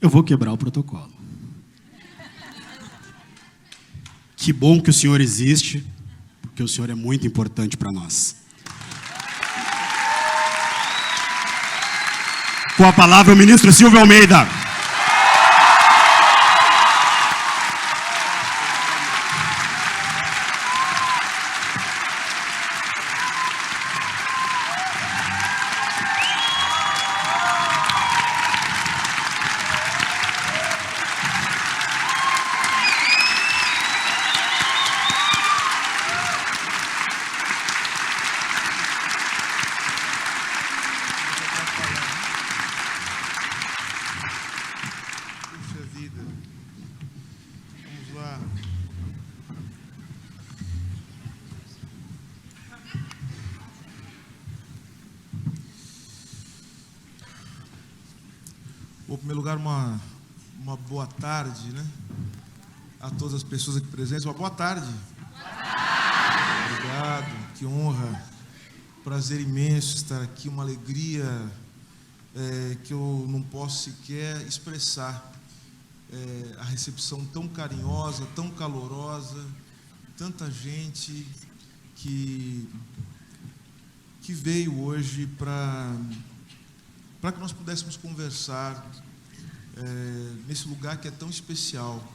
Eu vou quebrar o protocolo. Que bom que o senhor existe, porque o senhor é muito importante para nós. Com a palavra, o ministro Silvio Almeida. Bom, em primeiro lugar, uma boa tarde, né? A todas as pessoas aqui presentes. Uma boa tarde. Obrigado, que honra. Prazer imenso estar aqui, uma alegria que eu não posso sequer expressar. A recepção tão carinhosa, tão calorosa, tanta gente que veio hoje para que nós pudéssemos conversar nesse lugar que é tão especial.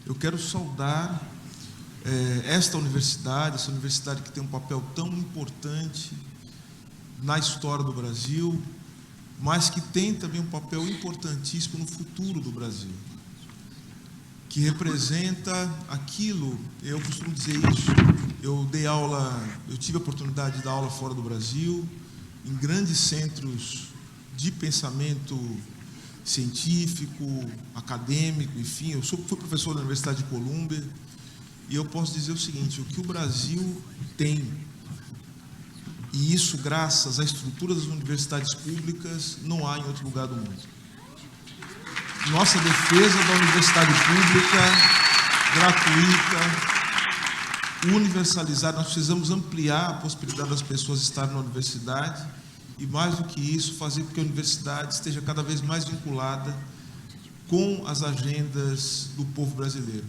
Eu quero saudar essa universidade que tem um papel tão importante na história do Brasil, mas que tem também um papel importantíssimo no futuro do Brasil, que representa aquilo, eu costumo dizer isso, eu tive a oportunidade de dar aula fora do Brasil, em grandes centros de pensamento científico, acadêmico, enfim, fui professor da Universidade de Colômbia, e eu posso dizer o seguinte: o que o Brasil tem, e isso graças à estrutura das universidades públicas, não há em outro lugar do mundo. Nossa defesa da universidade pública, gratuita, universalizada, nós precisamos ampliar a possibilidade das pessoas estarem na universidade, e mais do que isso, fazer com que a universidade esteja cada vez mais vinculada com as agendas do povo brasileiro.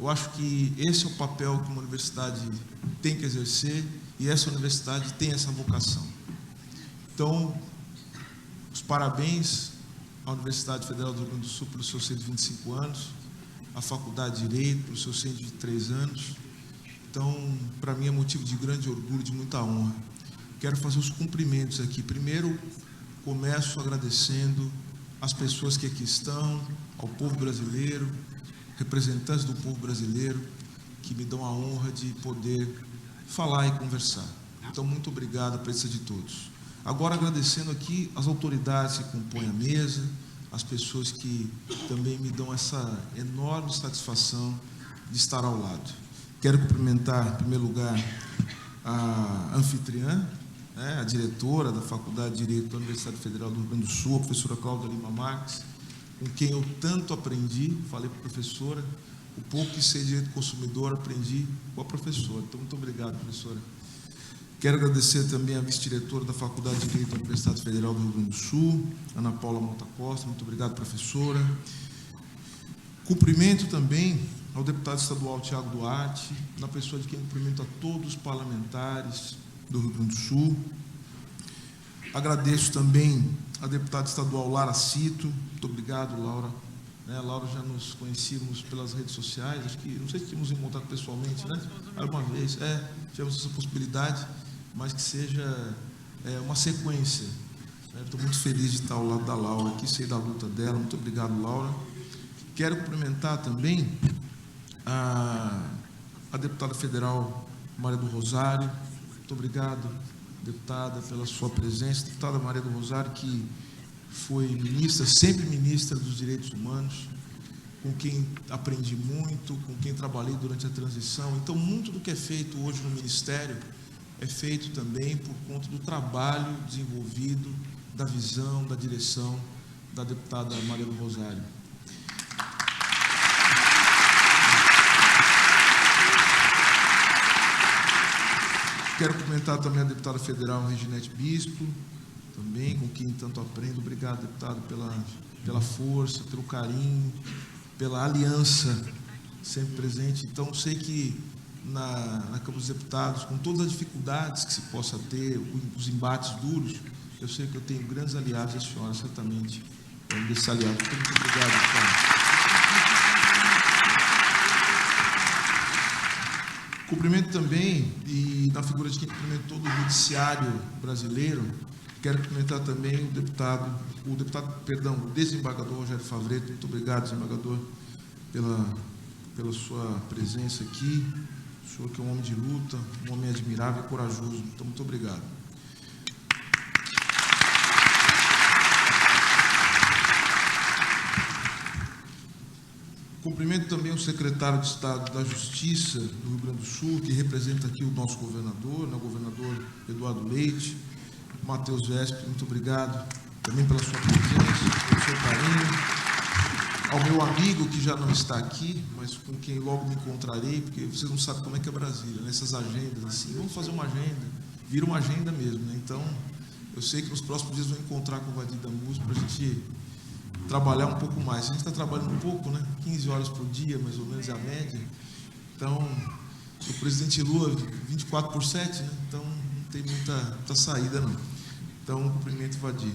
Eu acho que esse é o papel que uma universidade tem que exercer, e essa universidade tem essa vocação. Então, os parabéns à Universidade Federal do Rio Grande do Sul pelos seus 125 anos, à Faculdade de Direito pelos seus 103 anos. Então, para mim é motivo de grande orgulho, de muita honra. Quero fazer os cumprimentos aqui. Primeiro, começo agradecendo as pessoas que aqui estão, ao povo brasileiro, representantes do povo brasileiro, que me dão a honra de poder falar e conversar. Então, muito obrigado a presença de todos. Agora, agradecendo aqui as autoridades que compõem a mesa, as pessoas que também me dão essa enorme satisfação de estar ao lado. Quero cumprimentar, em primeiro lugar, a anfitriã, a diretora da Faculdade de Direito da Universidade Federal do Rio Grande do Sul, a professora Cláudia Lima Marques, com quem eu tanto aprendi, falei para a professora, o pouco que sei de direito consumidor, aprendi com a professora. Então, muito obrigado, professora. Quero agradecer também a vice-diretora da Faculdade de Direito da Universidade Federal do Rio Grande do Sul, Ana Paula Mota Costa. Muito obrigado, professora. Cumprimento também ao deputado estadual Tiago Duarte, na pessoa de quem cumprimento a todos os parlamentares do Rio Grande do Sul. Agradeço também a deputada estadual Lara Cito. Muito obrigado, Laura. Laura, já nos conhecíamos pelas redes sociais, acho que, não sei se tínhamos em contato pessoalmente, né? Uma vez, tivemos essa possibilidade, mas que seja uma sequência. Estou muito feliz de estar ao lado da Laura aqui, sei da luta dela. Muito obrigado, Laura. Quero cumprimentar também a deputada federal Maria do Rosário. Muito obrigado, deputada, pela sua presença. Deputada Maria do Rosário, que foi ministra, sempre ministra dos Direitos Humanos, com quem aprendi muito, com quem trabalhei durante a transição. Então, muito do que é feito hoje no Ministério é feito também por conta do trabalho desenvolvido, da visão, da direção da deputada Maria do Rosário. Quero cumprimentar também a deputada federal Reginete Bispo, também, com quem tanto aprendo. Obrigado, deputado, pela força, pelo carinho, pela aliança sempre presente. Então, sei que na Câmara dos Deputados, com todas as dificuldades que se possa ter, os embates duros, eu sei que eu tenho grandes aliados, e a senhora certamente é um desses aliados. Muito obrigado, senhora. Cumprimento também, e na figura de quem cumprimenta todo o judiciário brasileiro, quero cumprimentar também o desembargador Rogério Favreto. Muito obrigado, desembargador, pela sua presença aqui. O senhor que é um homem de luta, um homem admirável e corajoso. Então, muito obrigado. Cumprimento também o secretário de Estado da Justiça do Rio Grande do Sul, que representa aqui o nosso governador, né, o governador Eduardo Leite. Matheus Vespe, muito obrigado também pela sua presença, pelo seu carinho. Ao meu amigo, que já não está aqui, mas com quem logo me encontrarei, porque vocês não sabem como é que é Brasília, nessas agendas, assim, vamos fazer uma agenda, vira uma agenda mesmo, né? Então, eu sei que nos próximos dias vou encontrar com o Vadir Damus para a gente trabalhar um pouco mais. A gente está trabalhando um pouco, né? 15 horas por dia, mais ou menos, é a média. Então, o presidente Lula, 24/7, né? Então, não tem muita saída, não. Então, cumprimento, Vadir.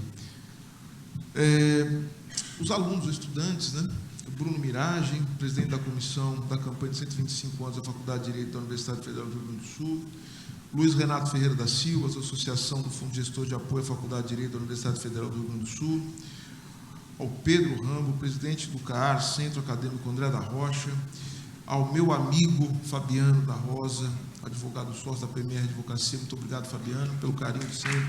Os alunos, os estudantes, né? Bruno Miragem, presidente da comissão da campanha de 125 anos da Faculdade de Direito da Universidade Federal do Rio Grande do Sul. Luiz Renato Ferreira da Silva, da Associação do Fundo Gestor de Apoio à Faculdade de Direito da Universidade Federal do Rio Grande do Sul. Ao Pedro Rambo, presidente do CAAR, Centro Acadêmico André da Rocha. Ao meu amigo Fabiano da Rosa, advogado sócio da Premier Advocacia. Muito obrigado, Fabiano, pelo carinho de sempre.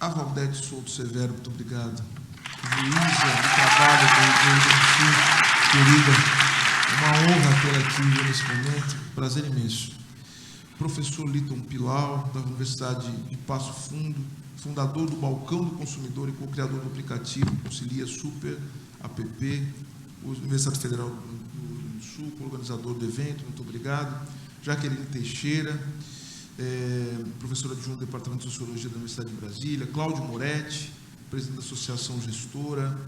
A Valdete Souto Severo, muito obrigado. Luísa, do trabalho do Rio Grande do Sul, querida, uma honra tê-la aqui nesse momento, prazer imenso. Professor Liton Pilau, da Universidade de Passo Fundo, fundador do Balcão do Consumidor e co-criador do aplicativo Concilia Super App, Universidade Federal do Rio Grande do Sul, co-organizador do evento, muito obrigado. Jaqueline Teixeira, professora adjunta do Departamento de Sociologia da Universidade de Brasília. Cláudio Moretti, presidente da Associação Gestora,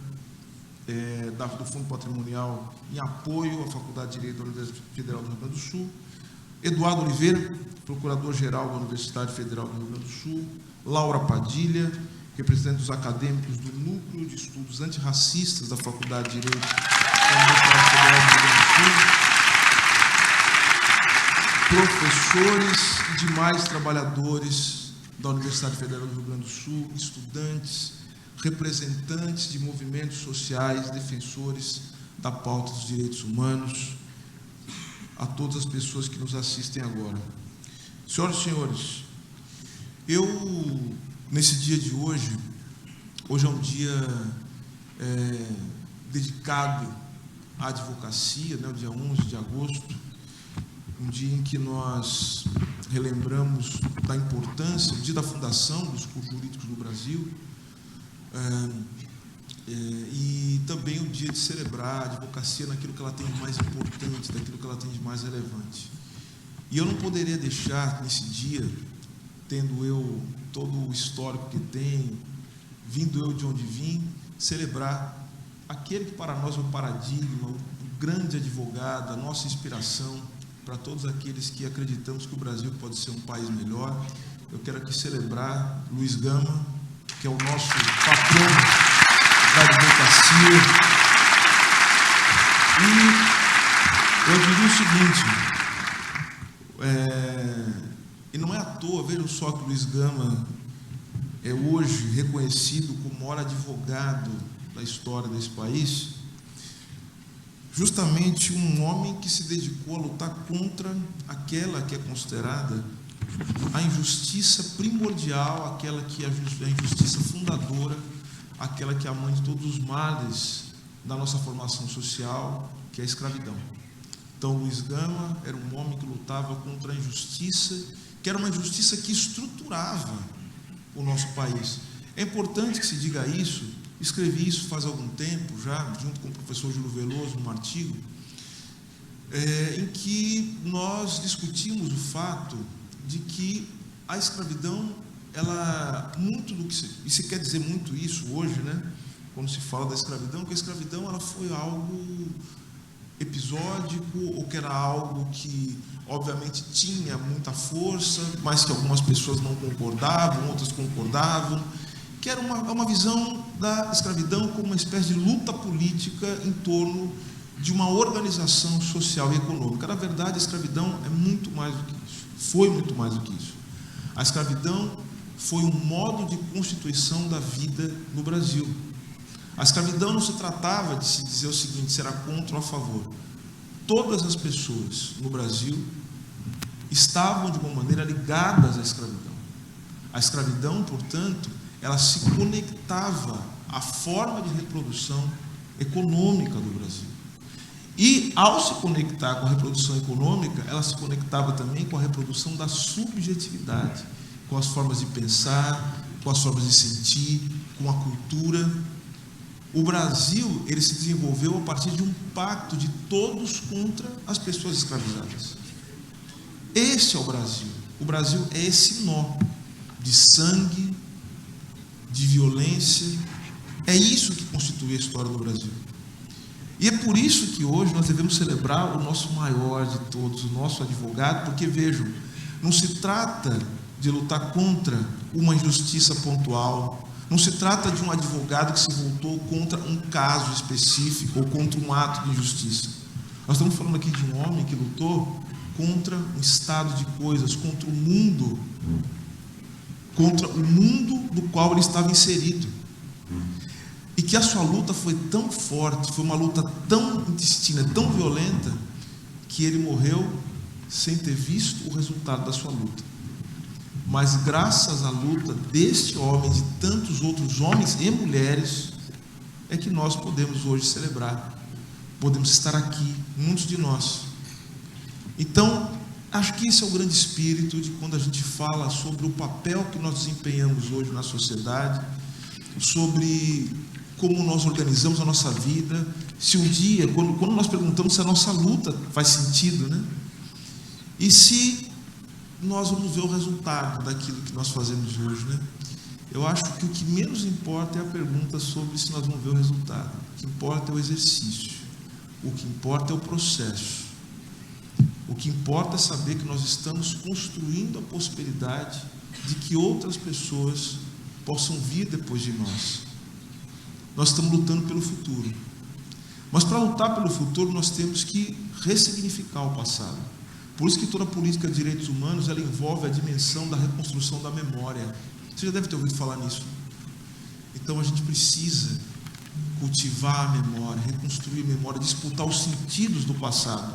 do Fundo Patrimonial em apoio à Faculdade de Direito da Universidade Federal do Rio Grande do Sul. Eduardo Oliveira, procurador-geral da Universidade Federal do Rio Grande do Sul. Laura Padilha, representante dos acadêmicos do Núcleo de Estudos Antirracistas da Faculdade de Direito da Universidade Federal do Rio Grande do Sul. Professores e demais trabalhadores da Universidade Federal do Rio Grande do Sul, estudantes, representantes de movimentos sociais, defensores da pauta dos direitos humanos, a todas as pessoas que nos assistem agora. Senhoras e senhores, eu, nesse dia de hoje é um dia dedicado à advocacia, né, o dia 11 de agosto, um dia em que nós relembramos da importância, o dia da fundação dos cursos jurídicos no Brasil, e também o dia de celebrar a advocacia naquilo que ela tem de mais importante, daquilo que ela tem de mais relevante. E eu não poderia deixar, nesse dia, tendo eu todo o histórico que tenho, vindo eu de onde vim, celebrar aquele que para nós é o paradigma, o grande advogado, a nossa inspiração, para todos aqueles que acreditamos que o Brasil pode ser um país melhor. Eu quero aqui celebrar Luiz Gama, que é o nosso patrono da advocacia. E eu diria o seguinte, e não é à toa, vejam só que Luiz Gama é hoje reconhecido como o maior advogado da história desse país, justamente um homem que se dedicou a lutar contra aquela que é considerada a injustiça primordial, aquela que é a injustiça fundadora, aquela que é a mãe de todos os males da nossa formação social, que é a escravidão. Então, Luiz Gama era um homem que lutava contra a injustiça, que era uma injustiça que estruturava o nosso país. É importante que se diga isso. Escrevi isso faz algum tempo já, junto com o professor Júlio Veloso, num artigo, em que nós discutimos o fato de que a escravidão, ela, muito do que e se quer dizer muito isso hoje, né? Quando se fala da escravidão, que a escravidão ela foi algo episódico, ou que era algo que, obviamente, tinha muita força, mas que algumas pessoas não concordavam, outras concordavam, que era uma visão da escravidão como uma espécie de luta política em torno de uma organização social e econômica. Na verdade, a escravidão é muito mais do que isso, foi muito mais do que isso. A escravidão foi um modo de constituição da vida no Brasil. A escravidão não se tratava de se dizer o seguinte, será contra ou a favor. Todas as pessoas no Brasil estavam, de uma maneira, ligadas à escravidão. A escravidão, portanto, ela se conectava à forma de reprodução econômica do Brasil. E, ao se conectar com a reprodução econômica, ela se conectava também com a reprodução da subjetividade, com as formas de pensar, com as formas de sentir, com a cultura. O Brasil, ele se desenvolveu a partir de um pacto de todos contra as pessoas escravizadas. Esse é o Brasil. O Brasil é esse nó de sangue, de violência. É isso que constitui a história do Brasil. E é por isso que hoje nós devemos celebrar o nosso maior de todos, o nosso advogado, porque, vejam, não se trata de lutar contra uma injustiça pontual, não se trata de um advogado que se voltou contra um caso específico ou contra um ato de injustiça. Nós estamos falando aqui de um homem que lutou contra um estado de coisas, contra o mundo do qual ele estava inserido. E que a sua luta foi tão forte, foi uma luta tão intestina, tão violenta, que ele morreu sem ter visto o resultado da sua luta. Mas graças à luta deste homem, de tantos outros homens e mulheres, é que nós podemos hoje celebrar, podemos estar aqui, muitos de nós. Então, acho que esse é o grande espírito de quando a gente fala sobre o papel que nós desempenhamos hoje na sociedade, sobre como nós organizamos a nossa vida, se um dia, quando nós perguntamos se a nossa luta faz sentido, né? E se nós vamos ver o resultado daquilo que nós fazemos hoje, né? Eu acho que o que menos importa é a pergunta sobre se nós vamos ver o resultado. O que importa é o exercício. O que importa é o processo. O que importa é saber que nós estamos construindo a possibilidade de que outras pessoas possam vir depois de nós. Nós estamos lutando pelo futuro. Mas para lutar pelo futuro, nós temos que ressignificar o passado. Por isso que toda a política de direitos humanos, ela envolve a dimensão da reconstrução da memória. Você já deve ter ouvido falar nisso. Então a gente precisa cultivar a memória, reconstruir a memória, disputar os sentidos do passado.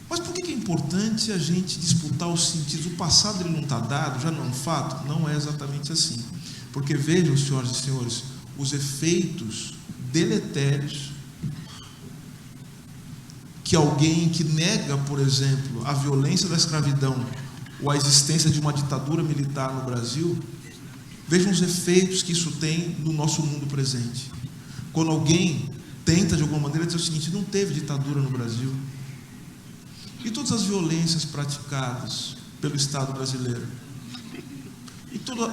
Mas por que é importante a gente disputar os sentidos? O passado ele não está dado, já não é um fato? Não é exatamente assim. Porque vejam, senhoras e senhores, os efeitos deletérios que alguém que nega, por exemplo, a violência da escravidão ou a existência de uma ditadura militar no Brasil, vejam os efeitos que isso tem no nosso mundo presente. Quando alguém tenta, de alguma maneira, dizer o seguinte, não teve ditadura no Brasil. E todas as violências praticadas pelo Estado brasileiro. E toda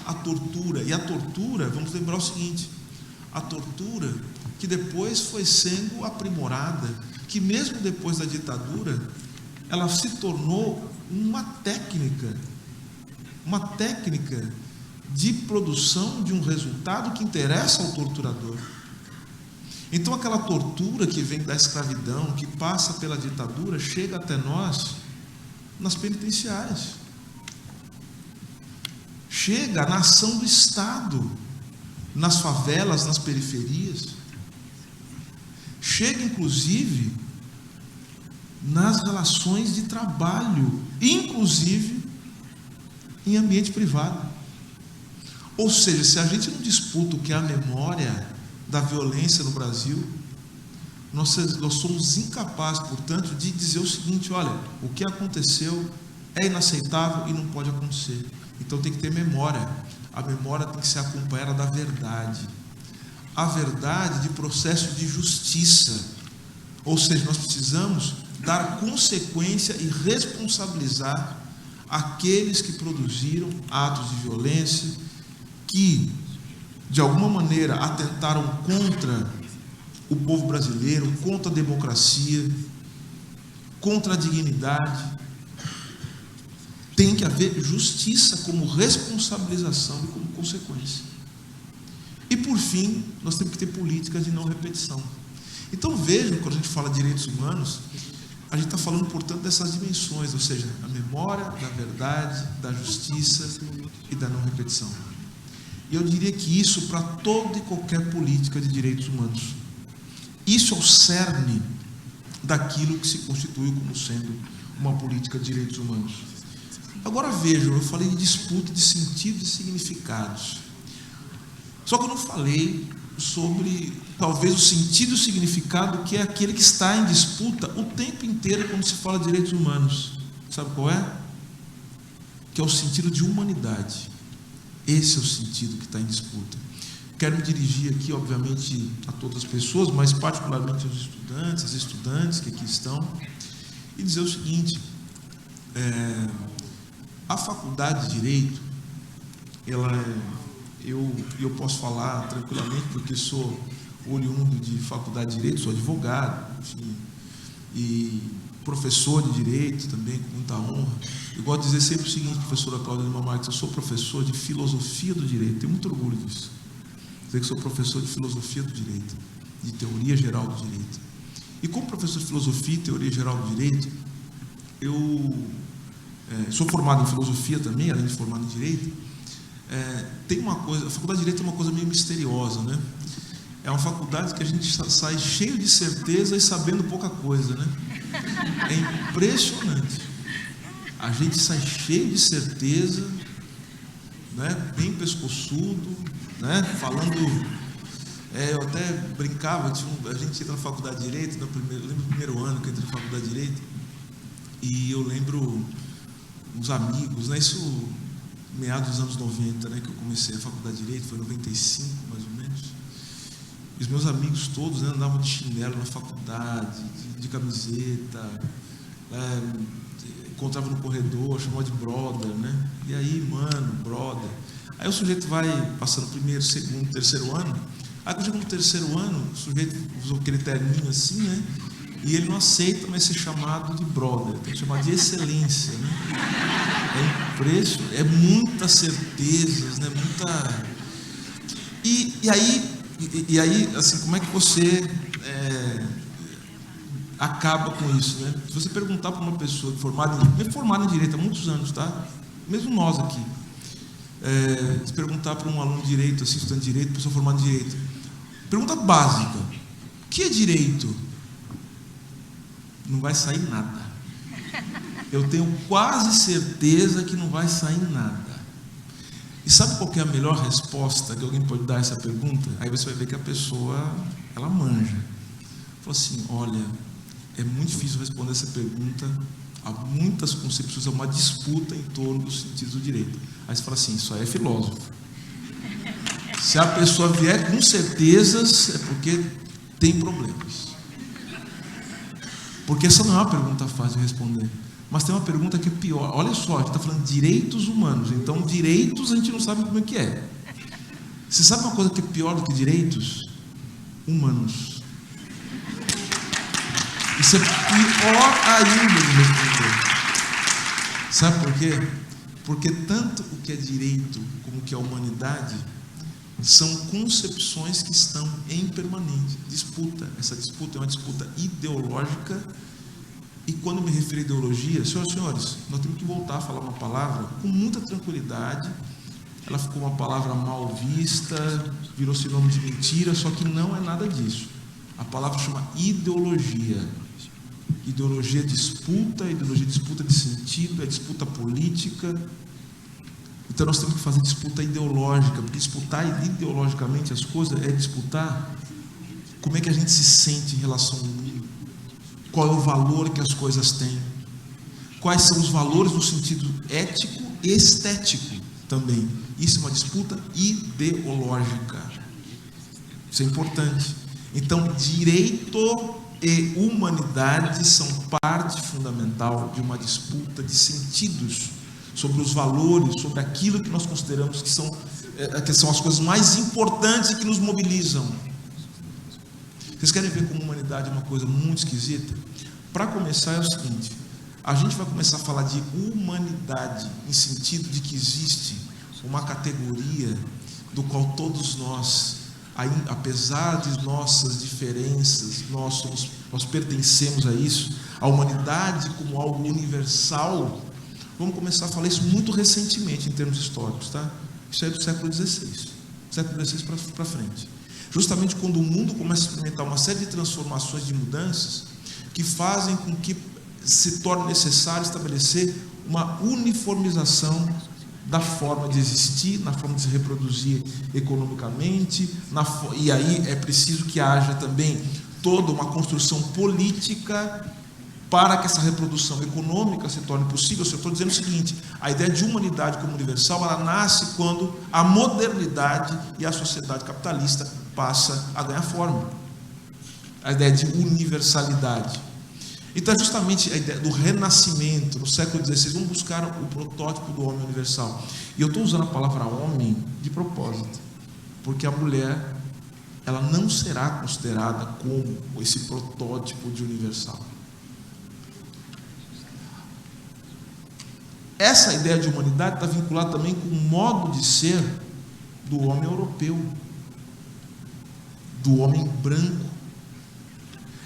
a tortura. E a tortura, vamos lembrar o seguinte, a tortura que depois foi sendo aprimorada, que mesmo depois da ditadura, ela se tornou uma técnica de produção de um resultado que interessa ao torturador. Então aquela tortura que vem da escravidão, que passa pela ditadura, chega até nós nas penitenciárias. Chega na ação do Estado, nas favelas, nas periferias. Chega, inclusive, nas relações de trabalho, inclusive em ambiente privado. Ou seja, se a gente não disputa o que é a memória da violência no Brasil, nós somos incapazes, portanto, de dizer o seguinte, olha, o que aconteceu é inaceitável e não pode acontecer. Então tem que ter memória. A memória tem que ser acompanhada da verdade. A verdade de processo de justiça. Ou seja, nós precisamos dar consequência e responsabilizar aqueles que produziram atos de violência, que, de alguma maneira, atentaram contra o povo brasileiro, contra a democracia, contra a dignidade. Tem que haver justiça como responsabilização e como consequência. E, por fim, nós temos que ter políticas de não repetição. Então, vejam, quando a gente fala de direitos humanos, a gente está falando, portanto, dessas dimensões, ou seja, a memória, da verdade, da justiça e da não repetição. E eu diria que isso para toda e qualquer política de direitos humanos. Isso é o cerne daquilo que se constituiu como sendo uma política de direitos humanos. Agora vejam, eu falei de disputa de sentidos e significados. Só que eu não falei sobre, talvez, o sentido e o significado, que é aquele que está em disputa o tempo inteiro quando se fala de direitos humanos. Sabe qual é? Que é o sentido de humanidade. Esse é o sentido que está em disputa. Quero me dirigir aqui, obviamente, a todas as pessoas, mas particularmente aos estudantes, as estudantes que aqui estão, e dizer o seguinte: a faculdade de Direito, eu posso falar tranquilamente, porque sou oriundo de faculdade de Direito, sou advogado, enfim, e professor de Direito também, com muita honra. Eu gosto de dizer sempre o seguinte, professora Cláudia Lima Marques: eu sou professor de Filosofia do Direito, tenho muito orgulho disso. Dizer que sou professor de Filosofia do Direito, de Teoria Geral do Direito. E como professor de Filosofia e Teoria Geral do Direito, eu sou formado em Filosofia também, além de formado em Direito. Tem uma coisa, a faculdade de Direito é uma coisa meio misteriosa, né? É uma faculdade que a gente sai cheio de certeza e sabendo pouca coisa, né? É impressionante. A gente sai cheio de certeza, né? Bem pescoçudo, né? Falando. Eu até brincava, a gente entra na faculdade de Direito, eu lembro do primeiro ano que eu entrei na faculdade de Direito, e eu lembro uns amigos, né? Isso meados dos anos 90, né, que eu comecei a faculdade de Direito, foi em 95, mais ou menos. Os meus amigos todos, né, andavam de chinelo na faculdade, de camiseta, encontrava no corredor, chamava de brother, né? E aí, mano, brother. Aí o sujeito vai passando primeiro, segundo, terceiro ano. Aí quando chega no terceiro ano, o sujeito usou aquele terninho assim, né? E ele não aceita mais ser chamado de brother, tem que chamar de excelência, né? É impressionante, é muitas certezas, né? Muita. E aí, assim, como é que você acaba com isso, né? Se você perguntar para uma pessoa formada em Direito há muitos anos, tá? Mesmo nós aqui, se perguntar para um aluno de Direito, assim, estudante de Direito, pessoa formada em Direito, pergunta básica: o que é Direito? Não vai sair nada. Eu tenho quase certeza que não vai sair nada. E sabe qual que é a melhor resposta que alguém pode dar a essa pergunta? Aí você vai ver que a pessoa, ela manja. Fala assim: olha, é muito difícil responder essa pergunta. Há muitas concepções, é uma disputa em torno dos sentidos do direito. Aí você fala assim: isso aí é filósofo. Se a pessoa vier com certezas, é porque tem problemas. Porque essa não é uma pergunta fácil de responder. Mas tem uma pergunta que é pior. Olha só, a gente está falando de direitos humanos. Então, direitos a gente não sabe como é que é. Você sabe uma coisa que é pior do que direitos? Humanos. Isso é pior ainda de responder. Sabe por quê? Porque tanto o que é direito como o que é humanidade são concepções que estão em permanente disputa. Essa disputa é uma disputa ideológica. E quando me refiro a ideologia, senhoras e senhores, nós temos que voltar a falar uma palavra com muita tranquilidade. Ela ficou uma palavra mal vista, virou sinônimo de mentira, só que não é nada disso. A palavra chama ideologia. Ideologia é disputa de sentido, é disputa política. Então nós temos que fazer disputa ideológica, porque disputar ideologicamente as coisas é disputar como é que a gente se sente em relação ao mundo, qual é o valor que as coisas têm, quais são os valores no sentido ético e estético também. Isso é uma disputa ideológica. Isso é importante. Então, direito e humanidade são parte fundamental de uma disputa de sentidos sobre os valores, sobre aquilo que nós consideramos que são as coisas mais importantes e que nos mobilizam. Vocês querem ver como a humanidade é uma coisa muito esquisita? Para começar, é o seguinte: a gente vai começar a falar de humanidade em sentido de que existe uma categoria do qual todos nós, apesar de nossas diferenças, nós pertencemos a isso, a humanidade como algo universal. Vamos começar a falar isso muito recentemente em termos históricos, tá? Isso é do século XVI para frente. Justamente quando o mundo começa a experimentar uma série de transformações, de mudanças, que fazem com que se torne necessário estabelecer uma uniformização da forma de existir, na forma de se reproduzir economicamente, e aí é preciso que haja também toda uma construção política para que essa reprodução econômica se torne possível. Eu estou dizendo o seguinte: a ideia de humanidade como universal, ela nasce quando a modernidade e a sociedade capitalista passa a ganhar forma. A ideia de universalidade. Então, justamente a ideia do renascimento no século XVI, vamos buscar o protótipo do homem universal. E eu estou usando a palavra homem de propósito, porque a mulher, ela não será considerada como esse protótipo de universal. Essa ideia de humanidade está vinculada também com o modo de ser do homem europeu, do homem branco.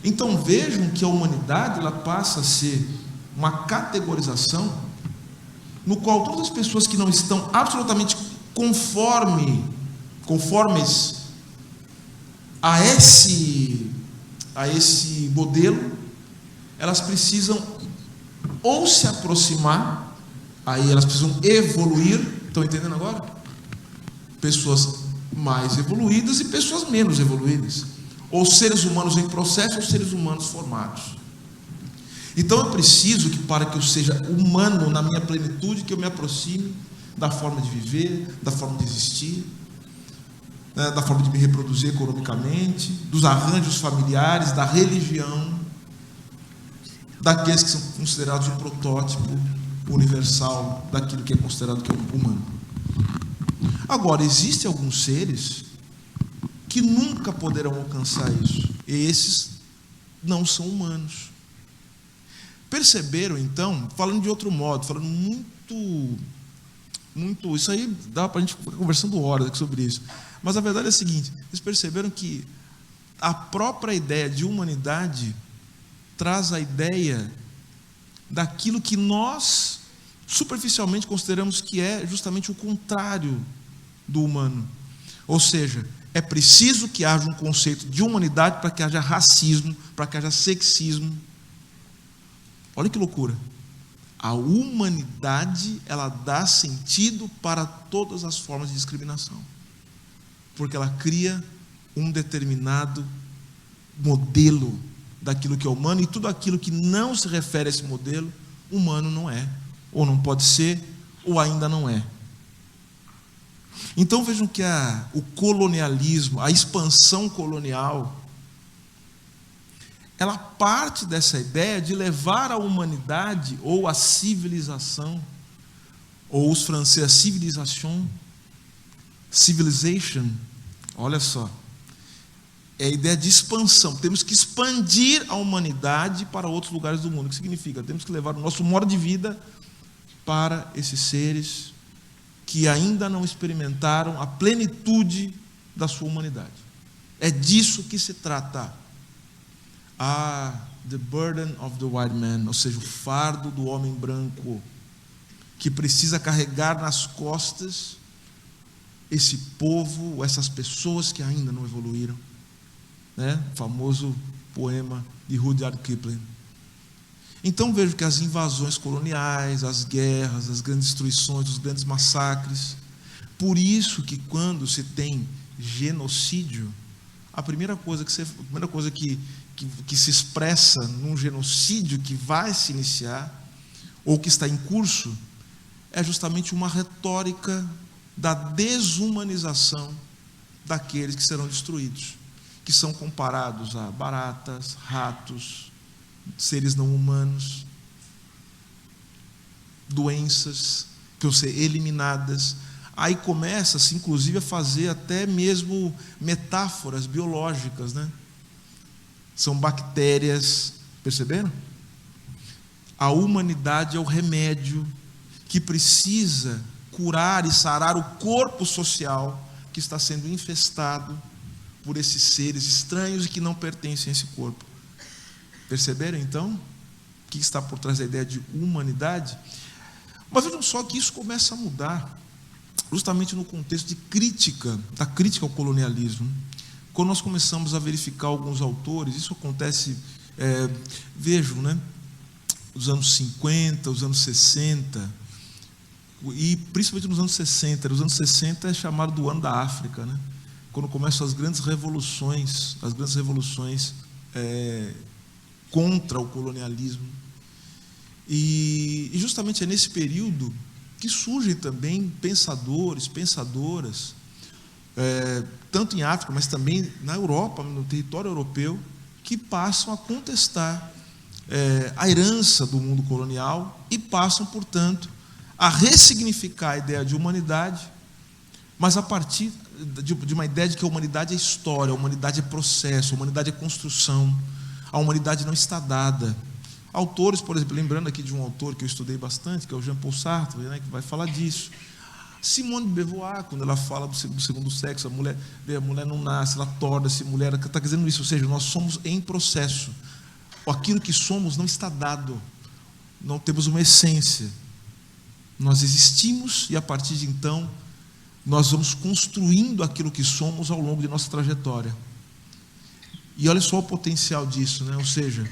Então vejam que a humanidade, ela passa a ser uma categorização no qual todas as pessoas que não estão absolutamente conformes a esse modelo, elas precisam ou se aproximar, aí elas precisam evoluir. Estão entendendo agora? Pessoas mais evoluídas e pessoas menos evoluídas, ou seres humanos em processo, ou seres humanos formados. Então eu preciso que, para que eu seja humano na minha plenitude, que eu me aproxime da forma de viver, da forma de existir, né, da forma de me reproduzir economicamente, dos arranjos familiares, da religião, daqueles que são considerados um protótipo universal daquilo que é considerado que é humano. Agora, existem alguns seres que nunca poderão alcançar isso, e esses não são humanos. Perceberam, então, falando de outro modo, falando muito, isso aí dá para a gente ficar conversando horas aqui sobre isso, mas a verdade é a seguinte: eles perceberam que a própria ideia de humanidade traz a ideia daquilo que nós superficialmente consideramos que é justamente o contrário do humano. Ou seja, é preciso que haja um conceito de humanidade para que haja racismo, para que haja sexismo. Olha que loucura. A humanidade, ela dá sentido para todas as formas de discriminação, porque ela cria um determinado modelo daquilo que é humano, e tudo aquilo que não se refere a esse modelo, humano não é, ou não pode ser, ou ainda não é. Então vejam que o colonialismo, a expansão colonial, ela parte dessa ideia de levar a humanidade, ou a civilização, ou os franceses, civilization, olha só, é a ideia de expansão. Temos que expandir a humanidade para outros lugares do mundo. O que significa? Temos que levar o nosso modo de vida para esses seres que ainda não experimentaram a plenitude da sua humanidade. É disso que se trata. The burden of the white man, ou seja, o fardo do homem branco, que precisa carregar nas costas esse povo, essas pessoas que ainda não evoluíram. Né? O famoso poema de Rudyard Kipling. Então vejo que as invasões coloniais, as guerras, as grandes destruições, os grandes massacres, por isso que quando se tem genocídio, a primeira coisa que se expressa num genocídio que vai se iniciar, ou que está em curso, é justamente uma retórica da desumanização daqueles que serão destruídos, que são comparados a baratas, ratos, seres não humanos, doenças, que vão ser eliminadas. Aí começa-se, inclusive, a fazer até mesmo metáforas biológicas, né? São bactérias, perceberam? A humanidade é o remédio que precisa curar e sarar o corpo social que está sendo infestado por esses seres estranhos e que não pertencem a esse corpo. Perceberam, então, o que está por trás da ideia de humanidade? Mas vejam só que isso começa a mudar, justamente no contexto de crítica, da crítica ao colonialismo. Quando nós começamos a verificar alguns autores, isso acontece, vejam, né? Os anos 50, os anos 60, e principalmente nos anos 60. Os anos 60 é chamado do ano da África, né? Quando começam as grandes revoluções contra o colonialismo. E justamente é nesse período que surgem também pensadores, pensadoras, tanto em África, mas também na Europa, no território europeu, que passam a contestar a herança do mundo colonial e passam, portanto, a ressignificar a ideia de humanidade, mas a partir de uma ideia de que a humanidade é história, a humanidade é processo, a humanidade é construção, a humanidade não está dada. Autores, por exemplo, lembrando aqui de um autor que eu estudei bastante, que é o Jean-Paul Sartre, né, que vai falar disso. Simone de Beauvoir, quando ela fala do segundo sexo, a mulher não nasce, ela torna-se mulher, ela está dizendo isso, ou seja, nós somos em processo. Aquilo que somos não está dado, não temos uma essência. Nós existimos e, a partir de então, nós vamos construindo aquilo que somos ao longo de nossa trajetória. E olha só o potencial disso, né? Ou seja,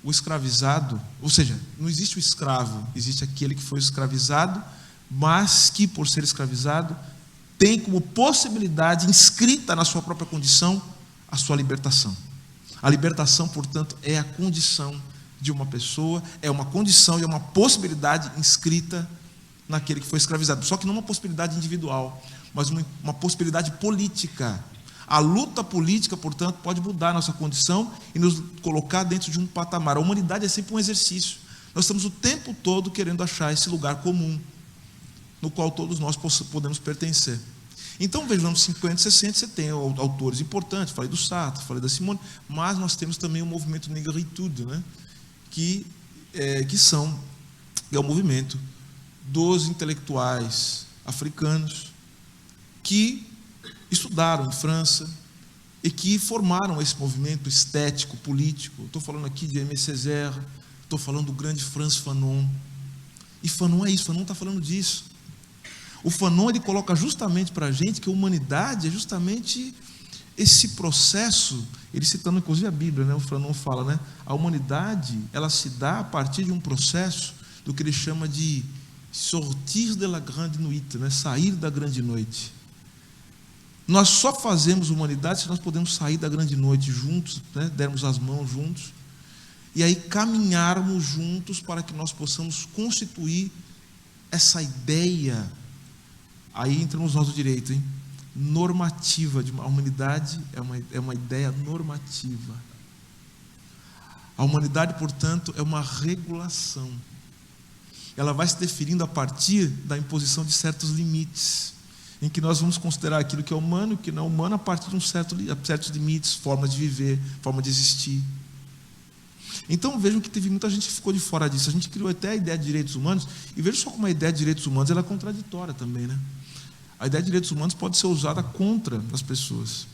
o escravizado, ou seja, não existe o escravo, existe aquele que foi escravizado, mas que, por ser escravizado, tem como possibilidade inscrita na sua própria condição a sua libertação. A libertação, portanto, é a condição de uma pessoa, é uma condição e é uma possibilidade inscrita naquele que foi escravizado. Só que não uma possibilidade individual, mas uma possibilidade política. A luta política, portanto, pode mudar a nossa condição e nos colocar dentro de um patamar. A humanidade é sempre um exercício. Nós estamos o tempo todo querendo achar esse lugar comum, no qual todos nós podemos pertencer. Então, veja, nos anos 50 e 60, você tem autores importantes, falei do Sartre, falei da Simone, mas nós temos também o movimento Negritude, né? que é o movimento dos intelectuais africanos que estudaram em França e que formaram esse movimento estético, político. Estou falando aqui de Aimé Césaire, estou falando do grande Frantz Fanon. E Fanon é isso, Fanon está falando disso. O Fanon, ele coloca justamente para a gente que a humanidade é justamente esse processo, ele citando inclusive a Bíblia, né? O Fanon fala, né? A humanidade, ela se dá a partir de um processo do que ele chama de sortir de la grande nuit, né? Sair da grande noite. Nós só fazemos humanidade se nós podemos sair da grande noite juntos, né? Dermos as mãos juntos, e aí caminharmos juntos para que nós possamos constituir essa ideia, aí entramos nós do direito, hein? Normativa de uma humanidade, é uma ideia normativa. A humanidade, portanto, é uma regulação. Ela vai se definindo a partir da imposição de certos limites, em que nós vamos considerar aquilo que é humano e o que não é humano a partir de certos limites, formas de viver, forma de existir. Então vejam que teve muita gente que ficou de fora disso. A gente criou até a ideia de direitos humanos, e veja só como a ideia de direitos humanos ela é contraditória também, né? A ideia de direitos humanos pode ser usada contra as pessoas.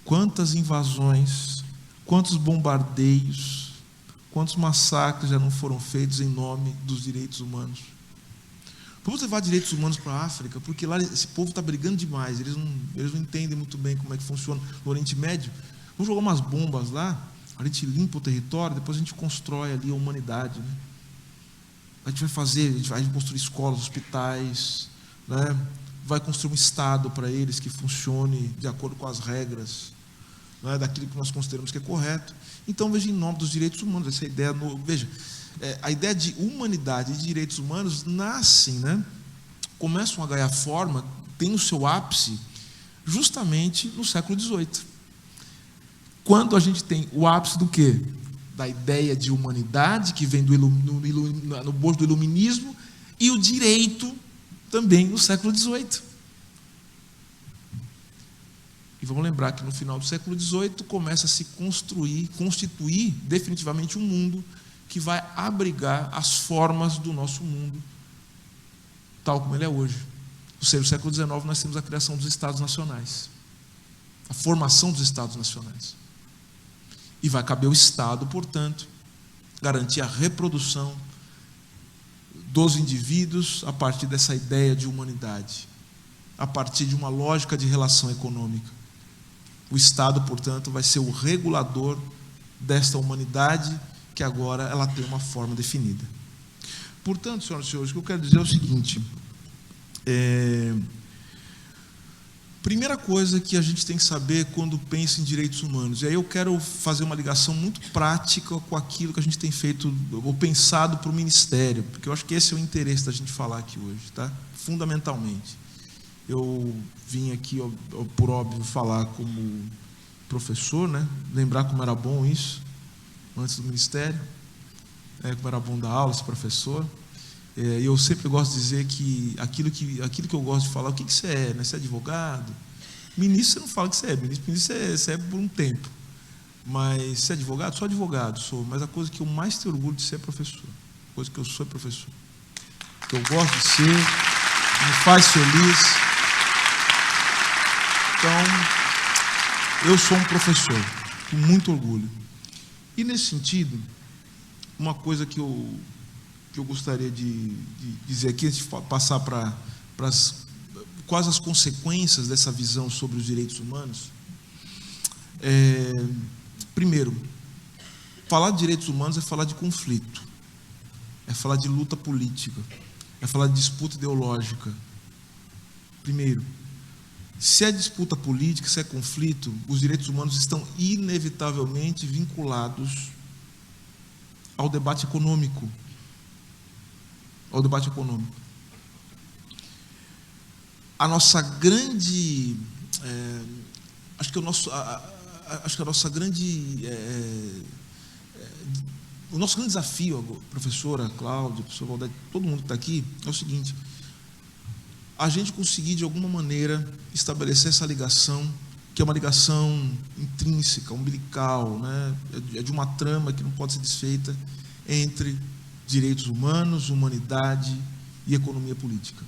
Quantas invasões, quantos bombardeios, quantos massacres já não foram feitos em nome dos direitos humanos? Vamos levar direitos humanos para a África, porque lá esse povo está brigando demais, eles não entendem muito bem como é que funciona no Oriente Médio. Vamos jogar umas bombas lá, a gente limpa o território, depois a gente constrói ali a humanidade, né? A gente vai construir escolas, hospitais, né? Vai construir um Estado para eles que funcione de acordo com as regras, né, daquilo que nós consideramos que é correto. Então, veja, em nome dos direitos humanos, essa ideia, veja, a ideia de humanidade e de direitos humanos nascem, né, começam a ganhar forma, tem o seu ápice, justamente no século XVIII. Quando a gente tem o ápice do quê? Da ideia de humanidade, que vem no bojo do iluminismo, e o direito também no século XVIII. E vamos lembrar que no final do século XVIII começa a se constituir definitivamente um mundo que vai abrigar as formas do nosso mundo, tal como ele é hoje. Ou seja, no século XIX nós temos a criação dos Estados Nacionais, a formação dos Estados Nacionais. E vai caber ao Estado, portanto, garantir a reprodução dos indivíduos a partir dessa ideia de humanidade, a partir de uma lógica de relação econômica. O Estado, portanto, vai ser o regulador desta humanidade que agora ela tem uma forma definida. Portanto, senhoras e senhores, o que eu quero dizer é o seguinte: primeira coisa que a gente tem que saber quando pensa em direitos humanos, e aí eu quero fazer uma ligação muito prática com aquilo que a gente tem feito ou pensado para o Ministério, porque eu acho que esse é o interesse da gente falar aqui hoje, tá? Fundamentalmente. Eu vim aqui, por óbvio, falar como professor, né? Lembrar como era bom isso, antes do Ministério, como era bom dar aula, esse professor. E eu sempre gosto de dizer que aquilo que eu gosto de falar, o que você é, né? Você é advogado? Ministro, você não fala que você é, ministro você é por um tempo. Mas você é advogado? Sou advogado, sou. Mas a coisa que eu mais tenho orgulho de ser é professor. A coisa que eu sou é professor. Que eu gosto de ser, me faz feliz. Então, eu sou um professor, com muito orgulho. E nesse sentido, uma coisa que eu gostaria de dizer aqui, antes de passar para quais as consequências dessa visão sobre os direitos humanos. Primeiro, falar de direitos humanos é falar de conflito, é falar de luta política, é falar de disputa ideológica. Primeiro, se é disputa política, se é conflito, os direitos humanos estão inevitavelmente vinculados ao debate econômico. A nossa grande, acho que a nossa grande, o nosso grande desafio, professora Cláudia, professor Valdete, todo mundo que está aqui, é o seguinte: a gente conseguir de alguma maneira estabelecer essa ligação, que é uma ligação intrínseca, umbilical, né? É de uma trama que não pode ser desfeita entre direitos humanos, humanidade e economia política.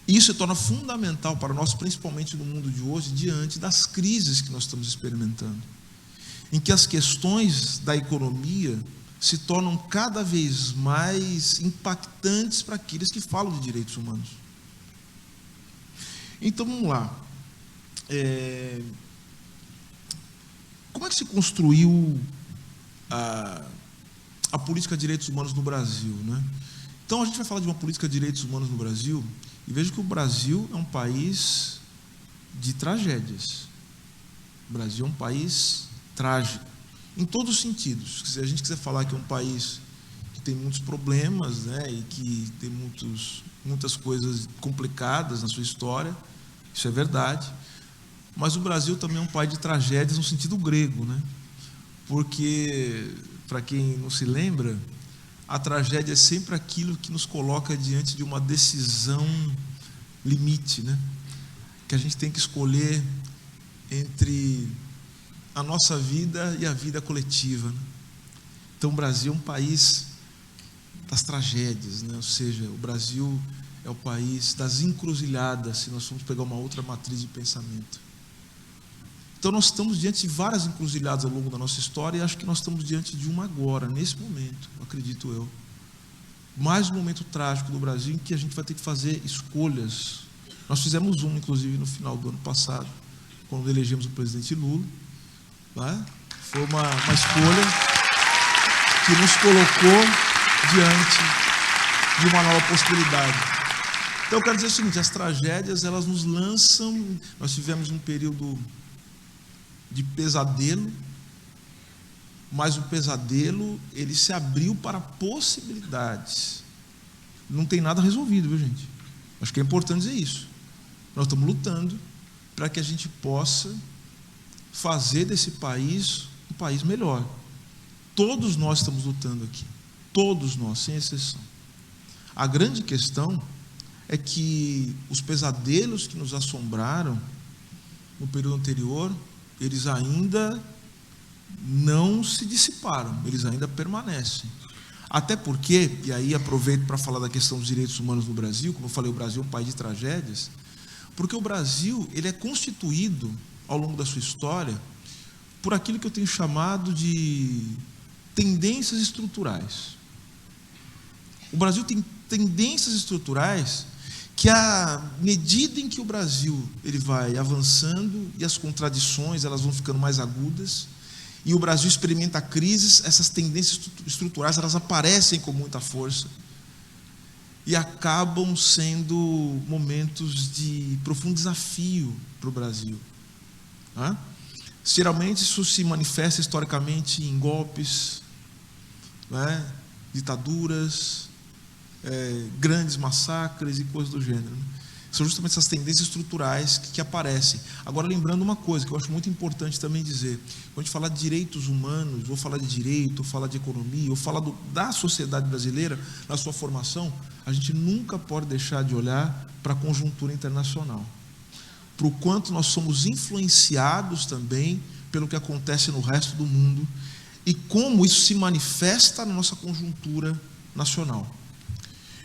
Isso se torna fundamental para nós, principalmente no mundo de hoje, diante das crises que nós estamos experimentando, em que as questões da economia se tornam cada vez mais impactantes para aqueles que falam de direitos humanos. Então, vamos lá. Como é que se construiu a política de direitos humanos no Brasil, né? Então, a gente vai falar de uma política de direitos humanos no Brasil, e veja que o Brasil é um país de tragédias. O Brasil é um país trágico, em todos os sentidos. Se a gente quiser falar que é um país que tem muitos problemas, né, e que tem muitas coisas complicadas na sua história, isso é verdade. Mas o Brasil também é um país de tragédias no sentido grego, né? Porque, para quem não se lembra, a tragédia é sempre aquilo que nos coloca diante de uma decisão limite, né? Que a gente tem que escolher entre a nossa vida e a vida coletiva, né? Então, o Brasil é um país das tragédias, né? Ou seja, o Brasil é o país das encruzilhadas, se nós formos pegar uma outra matriz de pensamento. Então, nós estamos diante de várias encruzilhadas ao longo da nossa história, e acho que nós estamos diante de uma agora, nesse momento, acredito eu. Mais um momento trágico do Brasil, em que a gente vai ter que fazer escolhas. Nós fizemos uma, inclusive, no final do ano passado, quando elegemos o presidente Lula, né? Foi uma escolha que nos colocou diante de uma nova possibilidade. Então, eu quero dizer o seguinte: as tragédias, elas nos lançam. Nós tivemos um período de pesadelo, mas o pesadelo, ele se abriu para possibilidades. Não tem nada resolvido, viu, gente? Acho que é importante dizer isso. Nós estamos lutando para que a gente possa fazer desse país um país melhor. Todos nós estamos lutando aqui, todos nós, sem exceção. A grande questão é que os pesadelos que nos assombraram no período anterior, eles ainda não se dissiparam, eles ainda permanecem. Até porque, e aí aproveito para falar da questão dos direitos humanos no Brasil, como eu falei, o Brasil é um país de tragédias, porque o Brasil ele é constituído, ao longo da sua história, por aquilo que eu tenho chamado de tendências estruturais. O Brasil tem tendências estruturais que, à medida em que o Brasil ele vai avançando e as contradições elas vão ficando mais agudas, e o Brasil experimenta crises, essas tendências estruturais elas aparecem com muita força e acabam sendo momentos de profundo desafio para o Brasil. Geralmente isso se manifesta historicamente em golpes, ditaduras, grandes massacres e coisas do gênero. São justamente essas tendências estruturais que aparecem. Agora, lembrando uma coisa que eu acho muito importante também dizer: quando a gente fala de direitos humanos, ou fala de direito, ou fala de economia, ou fala da sociedade brasileira, na sua formação, a gente nunca pode deixar de olhar para a conjuntura internacional, para o quanto nós somos influenciados também pelo que acontece no resto do mundo e como isso se manifesta na nossa conjuntura nacional.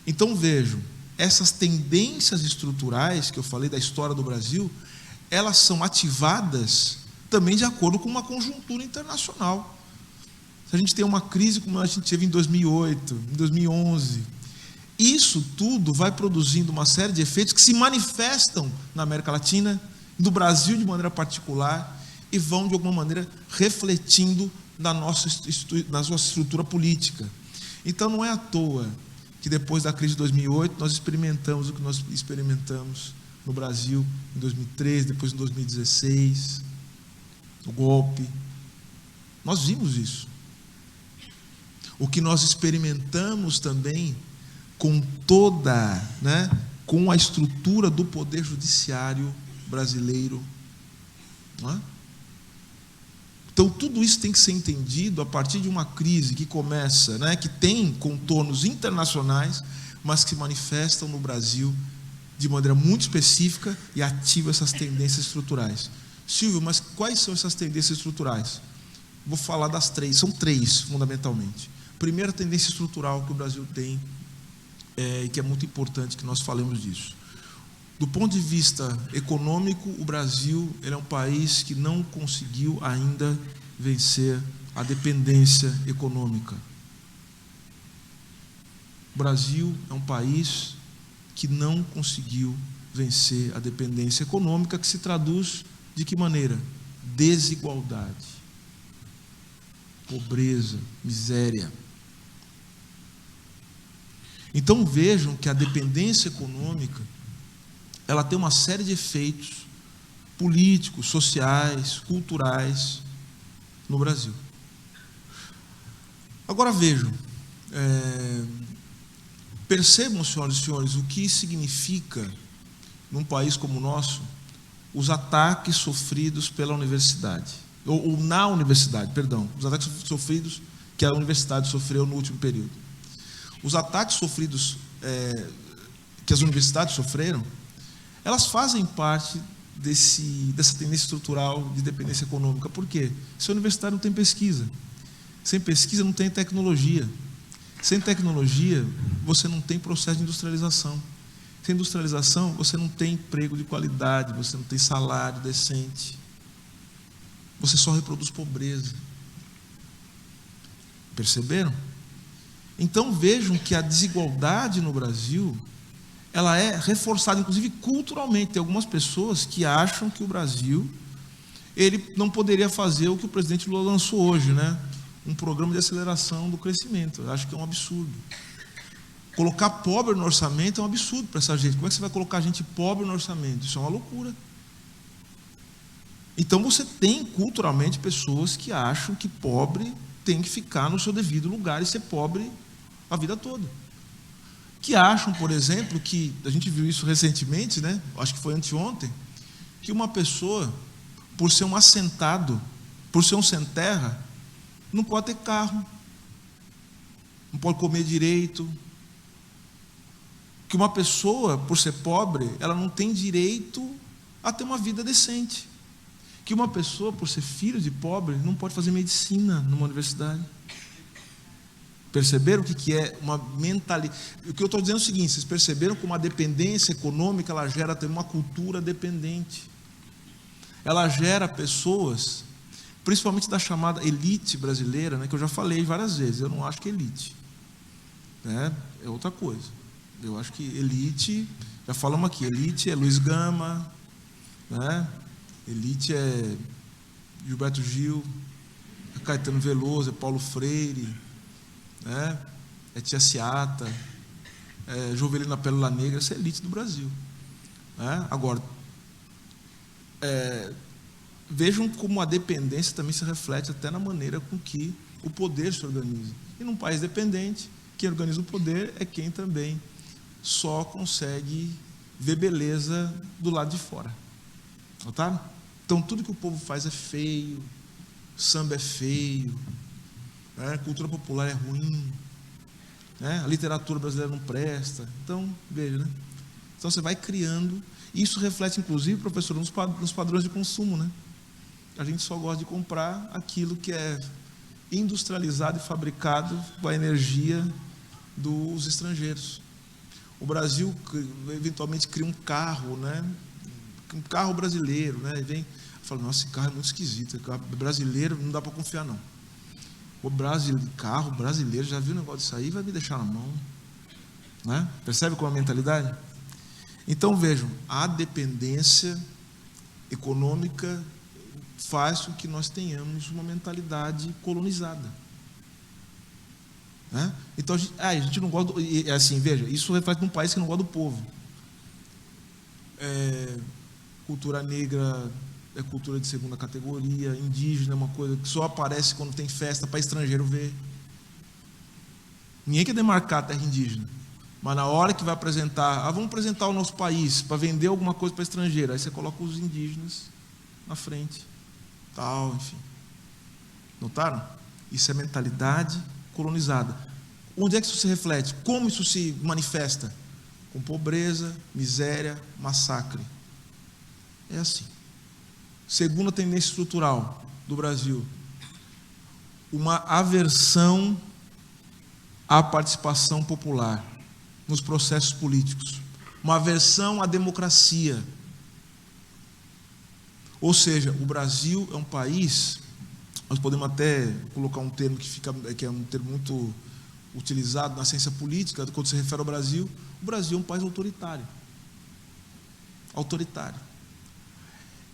Então, vejam, essas tendências estruturais que eu falei da história do Brasil, elas são ativadas também de acordo com uma conjuntura internacional. Se a gente tem uma crise como a gente teve em 2008, em 2011, isso tudo vai produzindo uma série de efeitos que se manifestam na América Latina, no Brasil de maneira particular, e vão, de alguma maneira, refletindo na nossa estrutura política. Então, não é à toa que depois da crise de 2008, nós experimentamos o que nós experimentamos no Brasil em 2013, depois em 2016, o golpe. Nós vimos isso. O que nós experimentamos também com com a estrutura do poder judiciário brasileiro. Não é? Então, tudo isso tem que ser entendido a partir de uma crise que começa, que tem contornos internacionais, mas que se manifestam no Brasil de maneira muito específica e ativa essas tendências estruturais. Silvio, mas quais são essas tendências estruturais? Vou falar das três, são três, fundamentalmente. Primeira tendência estrutural que o Brasil tem, e que é muito importante que nós falemos disso. Do ponto de vista econômico, o Brasil ele é um país que não conseguiu ainda vencer a dependência econômica. O Brasil é um país que não conseguiu vencer a dependência econômica, que se traduz de que maneira? Desigualdade, pobreza, miséria. Então vejam que a dependência econômica ela tem uma série de efeitos políticos, sociais, culturais no Brasil. Agora vejam, percebam, senhoras e senhores, o que significa, num país como o nosso, os ataques sofridos pela universidade, ou na universidade, perdão, os ataques sofridos que a universidade sofreu no último período. Os ataques sofridos, que as universidades sofreram, elas fazem parte dessa tendência estrutural de dependência econômica. Por quê? Se a universidade não tem pesquisa, sem pesquisa não tem tecnologia, sem tecnologia você não tem processo de industrialização, sem industrialização você não tem emprego de qualidade, você não tem salário decente, você só reproduz pobreza. Perceberam? Então vejam que a desigualdade no Brasil ela é reforçada, inclusive culturalmente. Tem algumas pessoas que acham que o Brasil ele não poderia fazer o que o presidente Lula lançou hoje, um programa de aceleração do crescimento. Eu acho que é um absurdo. Colocar pobre no orçamento é um absurdo para essa gente. Como é que você vai colocar gente pobre no orçamento? Isso é uma loucura. Então você tem culturalmente pessoas que acham que pobre tem que ficar no seu devido lugar e ser pobre a vida toda. Que acham, por exemplo, que, a gente viu isso recentemente, acho que foi anteontem, que uma pessoa, por ser um assentado, por ser um sem terra, não pode ter carro, não pode comer direito, que uma pessoa, por ser pobre, ela não tem direito a ter uma vida decente. Que uma pessoa, por ser filho de pobre, não pode fazer medicina numa universidade. Perceberam o que é uma mentalidade? O que eu estou dizendo é o seguinte: vocês perceberam como a dependência econômica ela gera também uma cultura dependente. Ela gera pessoas, principalmente da chamada elite brasileira, né, que eu já falei várias vezes. Eu não acho que elite, né, é outra coisa. Eu acho que elite, já falamos aqui, elite é Luiz Gama, né, elite é Gilberto Gil, é Caetano Veloso, é Paulo Freire, né, é Tia Seata, é Jovelina Pérola Negra. Essa é a elite do Brasil, né? Agora, vejam como a dependência também se reflete até na maneira com que o poder se organiza. E num país dependente, quem organiza o poder é quem também só consegue ver beleza do lado de fora. Notaram? Então tudo que o povo faz é feio, samba é feio, né? Cultura popular é ruim, né? A literatura brasileira não presta. Então, veja, né? Então você vai criando. Isso reflete, inclusive, professor, nos padrões de consumo, né? A gente só gosta de comprar aquilo que é industrializado e fabricado com a energia dos estrangeiros. O Brasil eventualmente cria um carro, né? Um carro brasileiro, né? E vem, fala, nossa, esse carro é muito esquisito, brasileiro não dá para confiar não. O carro brasileiro, já viu o negócio disso aí, vai me deixar na mão, né? Percebe qual é a mentalidade? Então vejam, a dependência econômica faz com que nós tenhamos uma mentalidade colonizada, né? Então a gente não gosta assim, veja, isso reflete num país que não gosta do povo. Cultura negra é cultura de segunda categoria, indígena é uma coisa que só aparece quando tem festa para estrangeiro ver. Ninguém quer demarcar a terra indígena, mas na hora que vai apresentar, vamos apresentar o nosso país para vender alguma coisa para estrangeiro, aí você coloca os indígenas na frente, tal, enfim. Notaram? Isso é mentalidade colonizada. Onde é que isso se reflete? Como isso se manifesta? Com pobreza, miséria, massacre. É assim. Segunda tendência estrutural do Brasil: uma aversão à participação popular nos processos políticos, uma aversão à democracia. Ou seja, o Brasil é um país, nós podemos até colocar um termo que é um termo muito utilizado na ciência política, quando se refere ao Brasil. O Brasil é um país autoritário. Autoritário.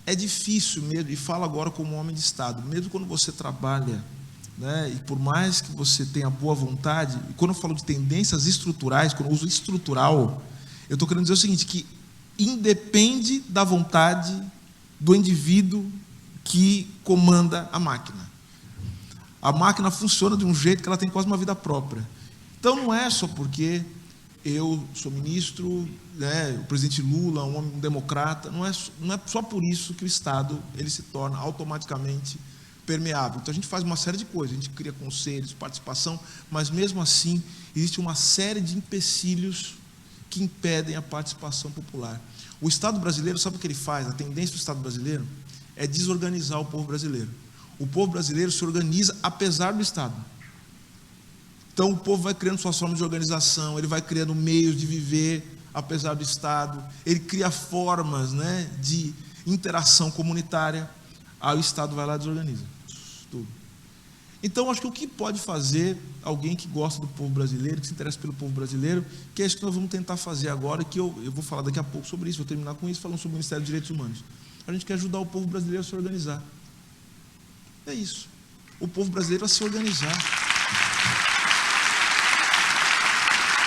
É difícil mesmo, e falo agora como homem de Estado, mesmo quando você trabalha, né, e por mais que você tenha boa vontade, e quando eu falo de tendências estruturais, quando eu uso estrutural, eu estou querendo dizer o seguinte, que independe da vontade do indivíduo que comanda a máquina. A máquina funciona de um jeito que ela tem quase uma vida própria. Então não é só porque eu sou ministro, né, o presidente Lula, um homem democrata, não é só por isso que o Estado ele se torna automaticamente permeável. Então a gente faz uma série de coisas, a gente cria conselhos, participação, mas mesmo assim existe uma série de empecilhos que impedem a participação popular. O Estado brasileiro, sabe o que ele faz? A tendência do Estado brasileiro é desorganizar o povo brasileiro. O povo brasileiro se organiza apesar do Estado. Então o povo vai criando suas formas de organização, ele vai criando meios de viver apesar do Estado, ele cria formas, né, de interação comunitária, aí o Estado vai lá e desorganiza tudo. Então acho que o que pode fazer alguém que gosta do povo brasileiro, que se interessa pelo povo brasileiro, que é isso que nós vamos tentar fazer agora, que eu vou falar daqui a pouco sobre isso, vou terminar com isso, falando sobre o Ministério dos Direitos Humanos. A gente quer ajudar o povo brasileiro a se organizar. É isso. O povo brasileiro a se organizar.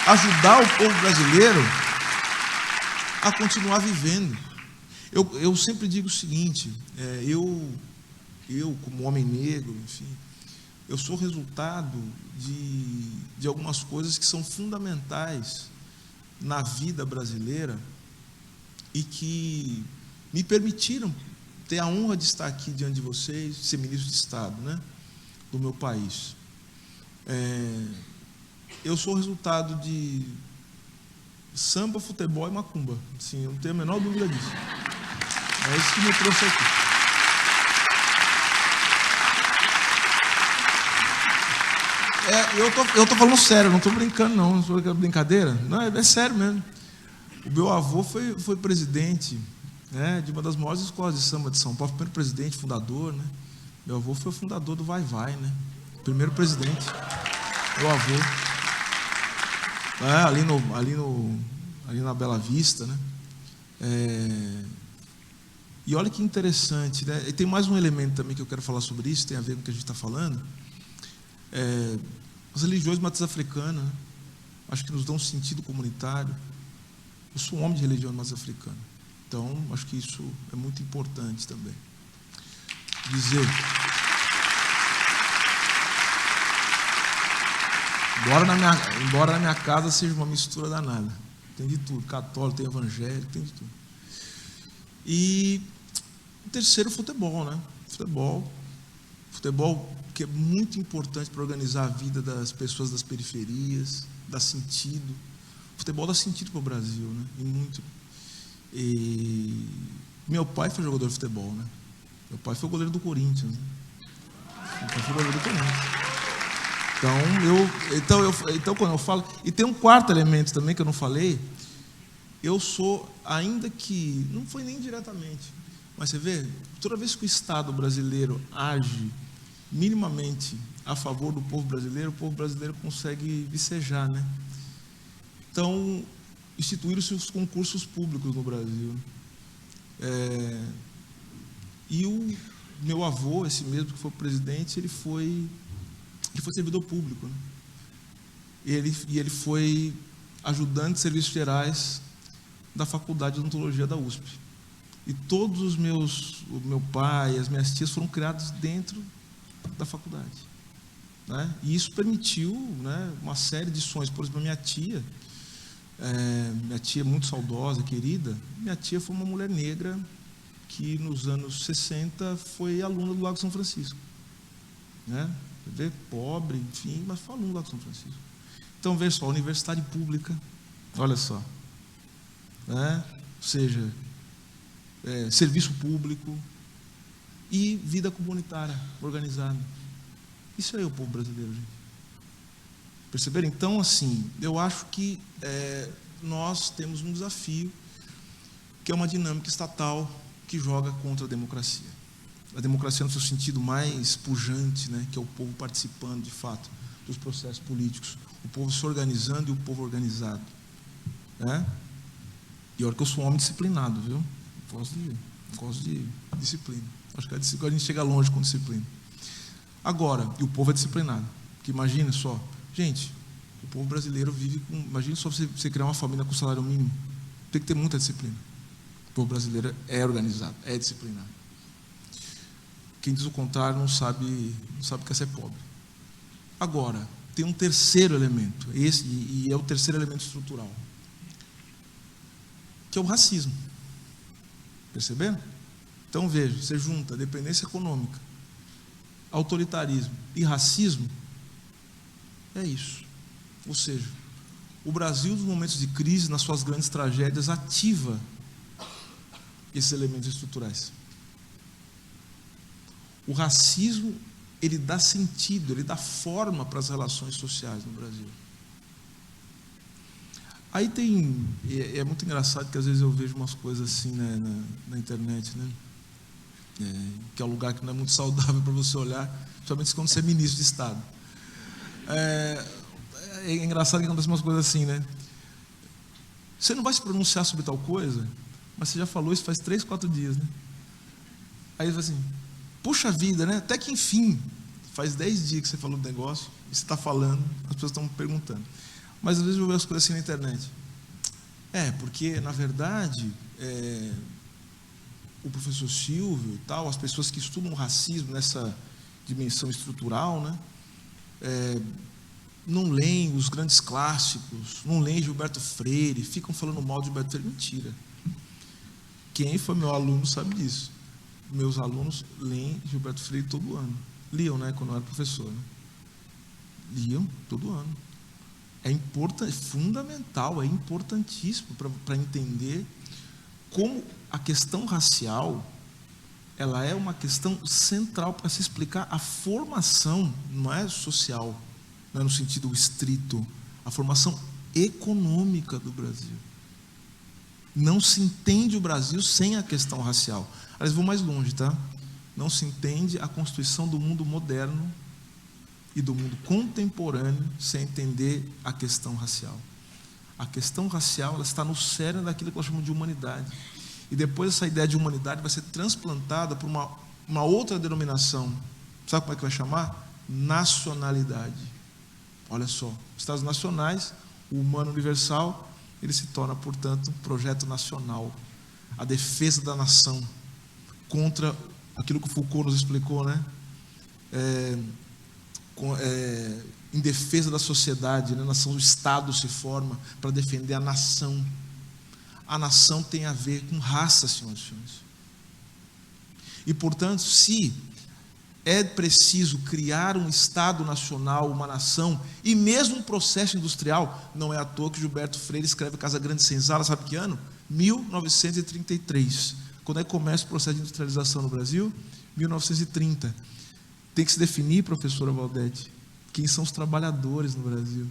Ajudar o povo brasileiro a continuar vivendo. Eu sempre digo o seguinte, eu como homem negro, enfim, eu sou resultado de algumas coisas que são fundamentais na vida brasileira e que me permitiram ter a honra de estar aqui diante de vocês, ser ministro de Estado, né, do meu país. Eu sou resultado samba, futebol e macumba. Sim, eu não tenho a menor dúvida disso. É isso que me trouxe aqui. Eu tô falando sério, não estou brincando não sou brincadeira. Não, é sério mesmo. O meu avô foi presidente, né, de uma das maiores escolas de samba de São Paulo, primeiro presidente, fundador, né? Meu avô foi o fundador do Vai Vai, né? Primeiro presidente. Meu avô. Ali na Bela Vista, né? E olha que interessante, né? E tem mais um elemento também que eu quero falar sobre isso, tem a ver com o que a gente está falando. As religiões matriz africana, né? Acho que nos dão um sentido comunitário. Eu sou um homem de religião matriz africana, então acho que isso é muito importante também. Dizer, embora na minha casa seja uma mistura danada, tem de tudo, católico, tem evangélico, tem de tudo. E o terceiro, futebol, né? Futebol que é muito importante para organizar a vida das pessoas das periferias, dá sentido. Futebol dá sentido para o Brasil, né? E muito. E meu pai foi jogador de futebol, né? Meu pai foi goleiro do Corinthians, né? Meu pai foi goleiro do Corinthians. Então quando eu falo, e tem um quarto elemento também que eu não falei, eu sou, ainda que não foi nem diretamente, mas você vê, toda vez que o Estado brasileiro age minimamente a favor do povo brasileiro, o povo brasileiro consegue vicejar, né? Então, instituíram-se os concursos públicos no Brasil. E o meu avô, esse mesmo que foi presidente, ele foi servidor público, né? E ele foi ajudante de serviços gerais da Faculdade de Odontologia da USP. E todos o meu pai, as minhas tias foram criados dentro da faculdade, né? E isso permitiu, né, uma série de sonhos. Por exemplo, minha tia muito saudosa, querida, minha tia foi uma mulher negra que nos anos 60 foi aluna do Lago São Francisco, né? Vê, pobre, enfim, mas foi aluna do Lago São Francisco. Então, veja só, universidade pública, olha só, né? Ou seja, serviço público e vida comunitária organizada. Isso aí é o povo brasileiro, gente. Perceberam? Então, assim, eu acho que nós temos um desafio, que é uma dinâmica estatal que joga contra a democracia. A democracia no seu sentido mais pujante, né, que é o povo participando, de fato, dos processos políticos, o povo se organizando e o povo organizado, né? E olha que eu sou um homem disciplinado, viu? Gosto de disciplina. Acho que a gente chega longe com disciplina. Agora, e o povo é disciplinado. Porque imagina só, gente, o povo brasileiro vive com... Imagina só você criar uma família com salário mínimo. Tem que ter muita disciplina. O povo brasileiro é organizado, é disciplinado. Quem diz o contrário não sabe o que é ser pobre. Agora, tem um terceiro elemento, e é o terceiro elemento estrutural, que é o racismo. Perceberam? Então, veja, você junta dependência econômica, autoritarismo e racismo, é isso. Ou seja, o Brasil, nos momentos de crise, nas suas grandes tragédias, ativa esses elementos estruturais. O racismo, ele dá sentido, ele dá forma para as relações sociais no Brasil. Aí é muito engraçado que às vezes eu vejo umas coisas assim, né, na internet, né? Que é um lugar que não é muito saudável para você olhar, principalmente quando você é ministro de Estado. É engraçado que acontecem umas coisas assim, né? Você não vai se pronunciar sobre tal coisa, mas você já falou isso faz 3, 4 dias, né? Aí você vai assim, puxa vida, né? Até que enfim, faz 10 dias que você falou do negócio, e você está falando, as pessoas estão perguntando. Mas às vezes eu vejo as coisas assim na internet. Porque, na verdade, o professor Silvio e tal, as pessoas que estudam o racismo nessa dimensão estrutural, né, não leem os grandes clássicos, não leem Gilberto Freire, ficam falando mal de Gilberto Freire. Mentira. Quem foi meu aluno sabe disso. Meus alunos leem Gilberto Freire todo ano. Liam, né, quando eu era professor, né? Liam todo ano. é importante, fundamental, é importantíssimo para entender como a questão racial, ela é uma questão central para se explicar a formação, não é social, não é no sentido estrito, a formação econômica do Brasil. Não se entende o Brasil sem a questão racial. Aliás, vou mais longe, tá? Não se entende a constituição do mundo moderno e do mundo contemporâneo sem entender a questão racial. A questão racial, ela está no cerne daquilo que nós chamamos de humanidade. E depois essa ideia de humanidade vai ser transplantada por uma outra denominação. Sabe como é que vai chamar? Nacionalidade. Olha só, Estados nacionais, o humano universal, ele se torna, portanto, um projeto nacional. A defesa da nação contra aquilo que Foucault nos explicou, né? Em defesa da sociedade, né? A nação, o Estado se forma para defender a nação. A nação tem a ver com raça, senhoras e senhores. E, portanto, se é preciso criar um Estado nacional, uma nação, e mesmo um processo industrial, não é à toa que Gilberto Freire escreve Casa Grande Sem Sala, sabe que ano? 1933. Quando é que começa o processo de industrialização no Brasil? 1930. Tem que se definir, professora Valdete, quem são os trabalhadores no Brasil.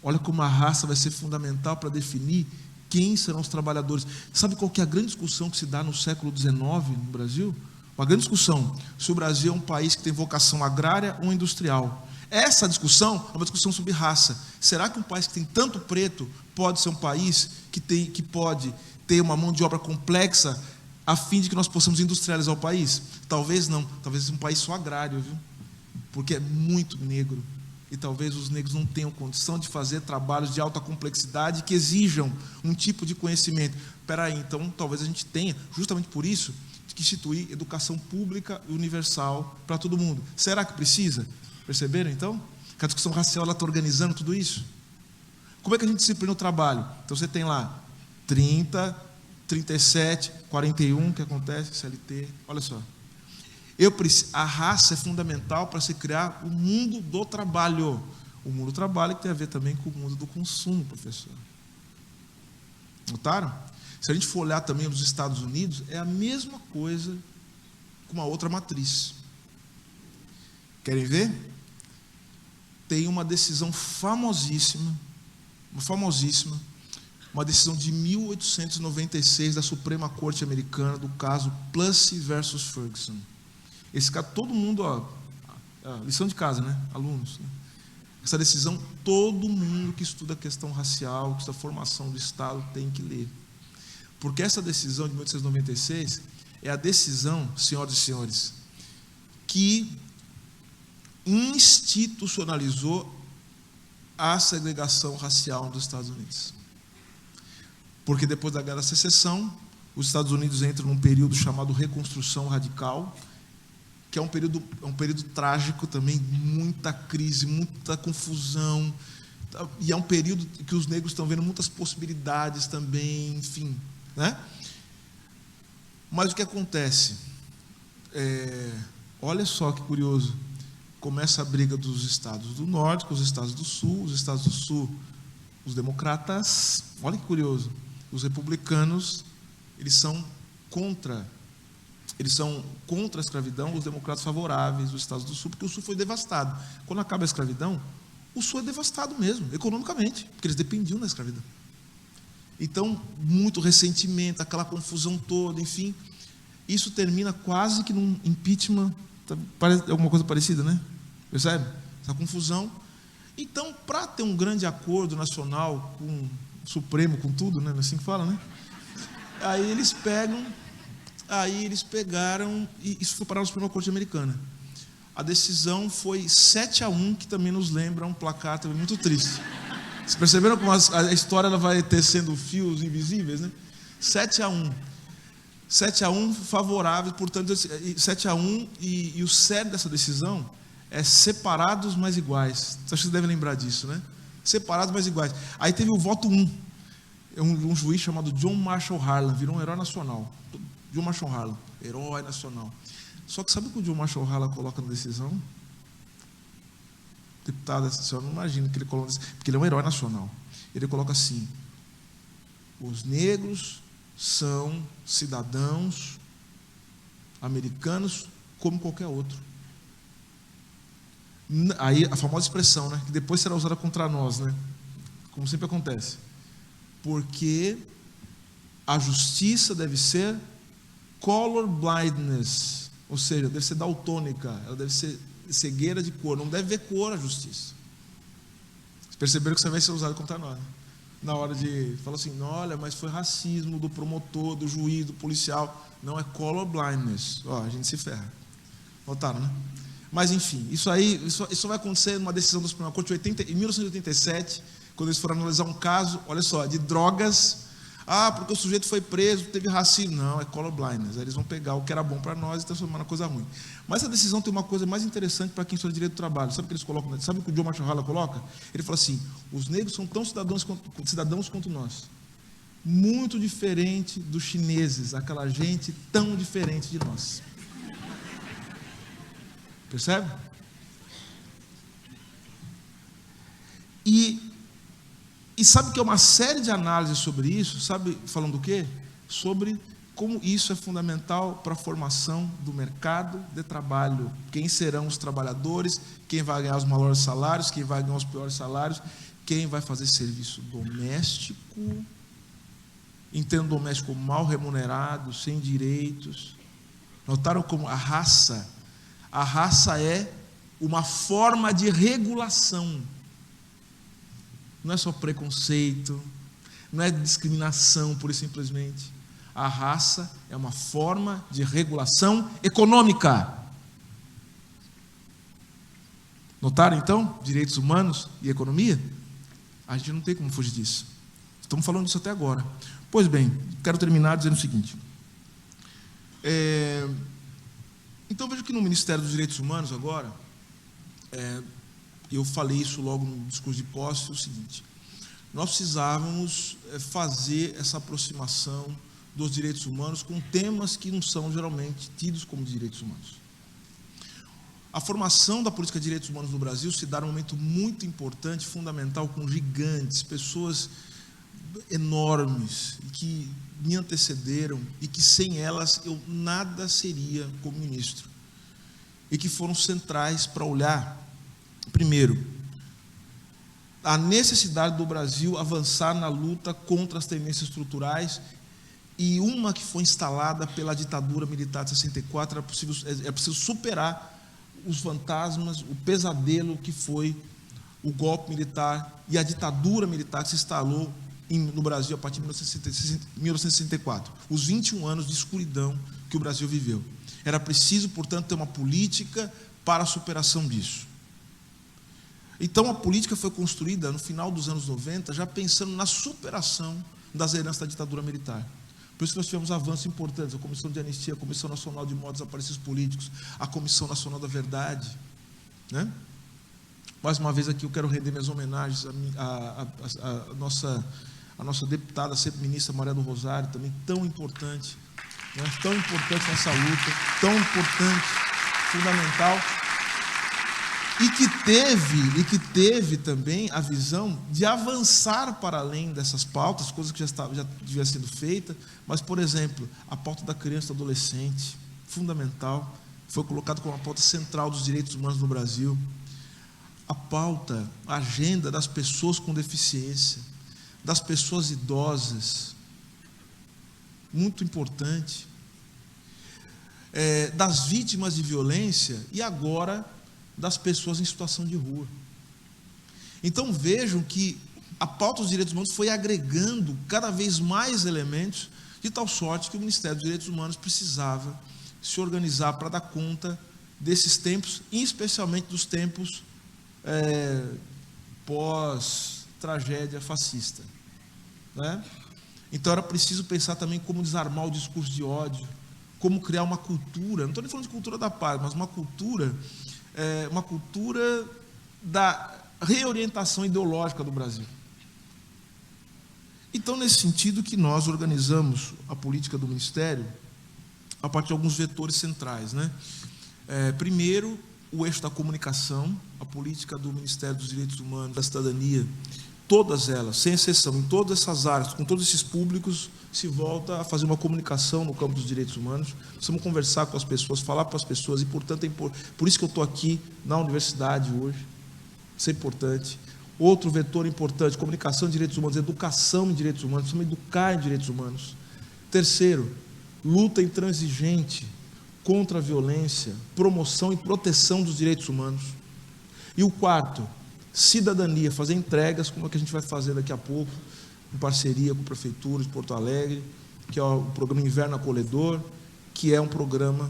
Olha como a raça vai ser fundamental para definir quem serão os trabalhadores. Sabe qual que é a grande discussão que se dá no século XIX no Brasil? Uma grande discussão, se o Brasil é um país que tem vocação agrária ou industrial. Essa discussão é uma discussão sobre raça. Será que um país que tem tanto preto pode ser um país que pode ter uma mão de obra complexa a fim de que nós possamos industrializar o país? Talvez não, talvez seja um país só agrário, viu? Porque é muito negro. E talvez os negros não tenham condição de fazer trabalhos de alta complexidade que exijam um tipo de conhecimento. Espera aí, então talvez a gente tenha, justamente por isso, que instituir educação pública e universal para todo mundo. Será que precisa? Perceberam, então? Que a discussão racial está organizando tudo isso? Como é que a gente disciplina o trabalho? Então você tem lá 30, 37, 41, que acontece, CLT, olha só. A raça é fundamental para se criar o mundo do trabalho. O mundo do trabalho que tem a ver também com o mundo do consumo, professor. Notaram? Se a gente for olhar também os Estados Unidos, é a mesma coisa com uma outra matriz. Querem ver? Tem uma decisão famosíssima, uma decisão de 1896 da Suprema Corte Americana, do caso Plessy versus Ferguson. Esse caso, todo mundo, lição de casa, né? Alunos, né? Essa decisão, todo mundo que estuda a questão racial, que estuda a formação do Estado, tem que ler. Porque essa decisão de 1896 é a decisão, senhoras e senhores, que institucionalizou a segregação racial nos Estados Unidos. Porque depois da Guerra da Secessão, os Estados Unidos entram num período chamado Reconstrução Radical, que é um período trágico também, muita crise, muita confusão, e é um período que os negros estão vendo muitas possibilidades também, enfim, né? Mas o que acontece? Olha só que curioso, começa a briga dos estados do norte com os estados do sul, os democratas, olha que curioso, os republicanos, eles são contra a escravidão, os democratas favoráveis, os estados do sul, porque o sul foi devastado. Quando acaba a escravidão, o sul é devastado mesmo, economicamente, porque eles dependiam da escravidão. Então, muito ressentimento, aquela confusão toda, enfim, isso termina quase que num impeachment, alguma coisa parecida, né? Percebe? Essa confusão. Então, para ter um grande acordo nacional com o Supremo, com tudo, né? Assim que fala, né? Aí eles pegaram, e isso foi parar na Suprema Corte Americana. A decisão foi 7-1, que também nos lembra um placar também muito triste. Vocês perceberam como a história ela vai tecendo fios invisíveis, né? 7-1. 7-1 favorável, portanto, 7-1, e o cerne dessa decisão é separados, mas iguais. Acho que vocês devem lembrar disso, né? Separados, mas iguais. Aí teve o voto 1. Um juiz chamado John Marshall Harlan, virou um herói nacional. John Marshall Harlan, herói nacional. Só que sabe o que o John Marshall Harlan coloca na decisão? deputado, essa senhora não imagina que ele coloca, porque ele é um herói nacional. Ele coloca assim: os negros são cidadãos americanos como qualquer outro. Aí a famosa expressão, né, que depois será usada contra nós, né, como sempre acontece, porque a justiça deve ser color blindness, ou seja, deve ser daltônica, ela deve ser cegueira de cor, não deve ver cor a justiça. Vocês perceberam que isso vai ser usado contra nós, né? Na hora de falar assim, olha, mas foi racismo do promotor, do juiz, do policial. Não, é color blindness. Ó, a gente se ferra. Notaram, né? Mas enfim, isso vai acontecer numa decisão do Supremo Corte em 1987, quando eles foram analisar um caso, olha só, de drogas. Porque o sujeito foi preso, teve racismo. Não, é color blindness. Aí eles vão pegar o que era bom para nós e transformar na coisa ruim. Mas essa decisão tem uma coisa mais interessante para quem estuda direito do trabalho. Sabe o que eles colocam? Sabe o que o John Marshall coloca? Ele fala assim: os negros são tão cidadãos quanto nós. Muito diferente dos chineses, aquela gente tão diferente de nós. Percebe? E sabe que é uma série de análises sobre isso, sabe, falando do quê? Sobre como isso é fundamental para a formação do mercado de trabalho. Quem serão os trabalhadores, quem vai ganhar os maiores salários, quem vai ganhar os piores salários, quem vai fazer serviço doméstico, entendo doméstico mal remunerado, sem direitos. Notaram como a raça é uma forma de regulação. Não é só preconceito, não é discriminação pura e simplesmente. A raça é uma forma de regulação econômica. Notaram então? Direitos humanos e economia? A gente não tem como fugir disso. Estamos falando disso até agora. Pois bem, quero terminar dizendo o seguinte. Então vejo que no Ministério dos Direitos Humanos agora, eu falei isso logo no discurso de posse, o seguinte: nós precisávamos fazer essa aproximação dos direitos humanos com temas que não são geralmente tidos como direitos humanos. A formação da política de direitos humanos no Brasil se dá num momento muito importante, fundamental, com gigantes, pessoas enormes, que me antecederam e que sem elas eu nada seria como ministro, e que foram centrais para olhar, primeiro, a necessidade do Brasil avançar na luta contra as tendências estruturais, e uma que foi instalada pela ditadura militar de 64, é preciso superar os fantasmas, o pesadelo que foi o golpe militar e a ditadura militar que se instalou no Brasil a partir de 1964, os 21 anos de escuridão que o Brasil viveu. Era preciso, portanto, ter uma política para a superação disso. Então, a política foi construída no final dos anos 90, já pensando na superação das heranças da ditadura militar. Por isso que nós tivemos avanços importantes: a Comissão de Anistia, a Comissão Nacional de Mortos Desaparecidos Políticos, a Comissão Nacional da Verdade, né? Mais uma vez aqui eu quero render minhas homenagens à nossa deputada, sempre ministra Maria do Rosário, também tão importante, né? Tão importante nessa luta, tão importante, fundamental, e que teve também a visão de avançar para além dessas pautas, coisas que já devia sido feita, mas, por exemplo, a pauta da criança e do adolescente, fundamental, foi colocada como uma pauta central dos direitos humanos no Brasil. A pauta, a agenda das pessoas com deficiência, das pessoas idosas, muito importante, das vítimas de violência e agora das pessoas em situação de rua. Então vejam que a pauta dos direitos humanos foi agregando cada vez mais elementos, de tal sorte que o Ministério dos Direitos Humanos precisava se organizar para dar conta desses tempos, e especialmente dos tempos pós-tragédia fascista, né? Então era preciso pensar também como desarmar o discurso de ódio, como criar uma cultura, não estou nem falando de cultura da paz, mas uma cultura da reorientação ideológica do Brasil. Então, nesse sentido que nós organizamos a política do Ministério a partir de alguns vetores centrais, né? Primeiro, o eixo da comunicação, a política do Ministério dos Direitos Humanos e da Cidadania, todas elas, sem exceção, em todas essas áreas, com todos esses públicos, se volta a fazer uma comunicação no campo dos direitos humanos. Precisamos conversar com as pessoas, falar para as pessoas, e, portanto, por isso que eu estou aqui na universidade hoje. Isso é importante. Outro vetor importante, comunicação em direitos humanos, educação em direitos humanos, precisamos educar em direitos humanos. Terceiro, luta intransigente contra a violência, promoção e proteção dos direitos humanos. E o quarto, cidadania, fazer entregas, como é que a gente vai fazer daqui a pouco, em parceria com a Prefeitura de Porto Alegre, que é o programa Inverno Acolhedor, que é um programa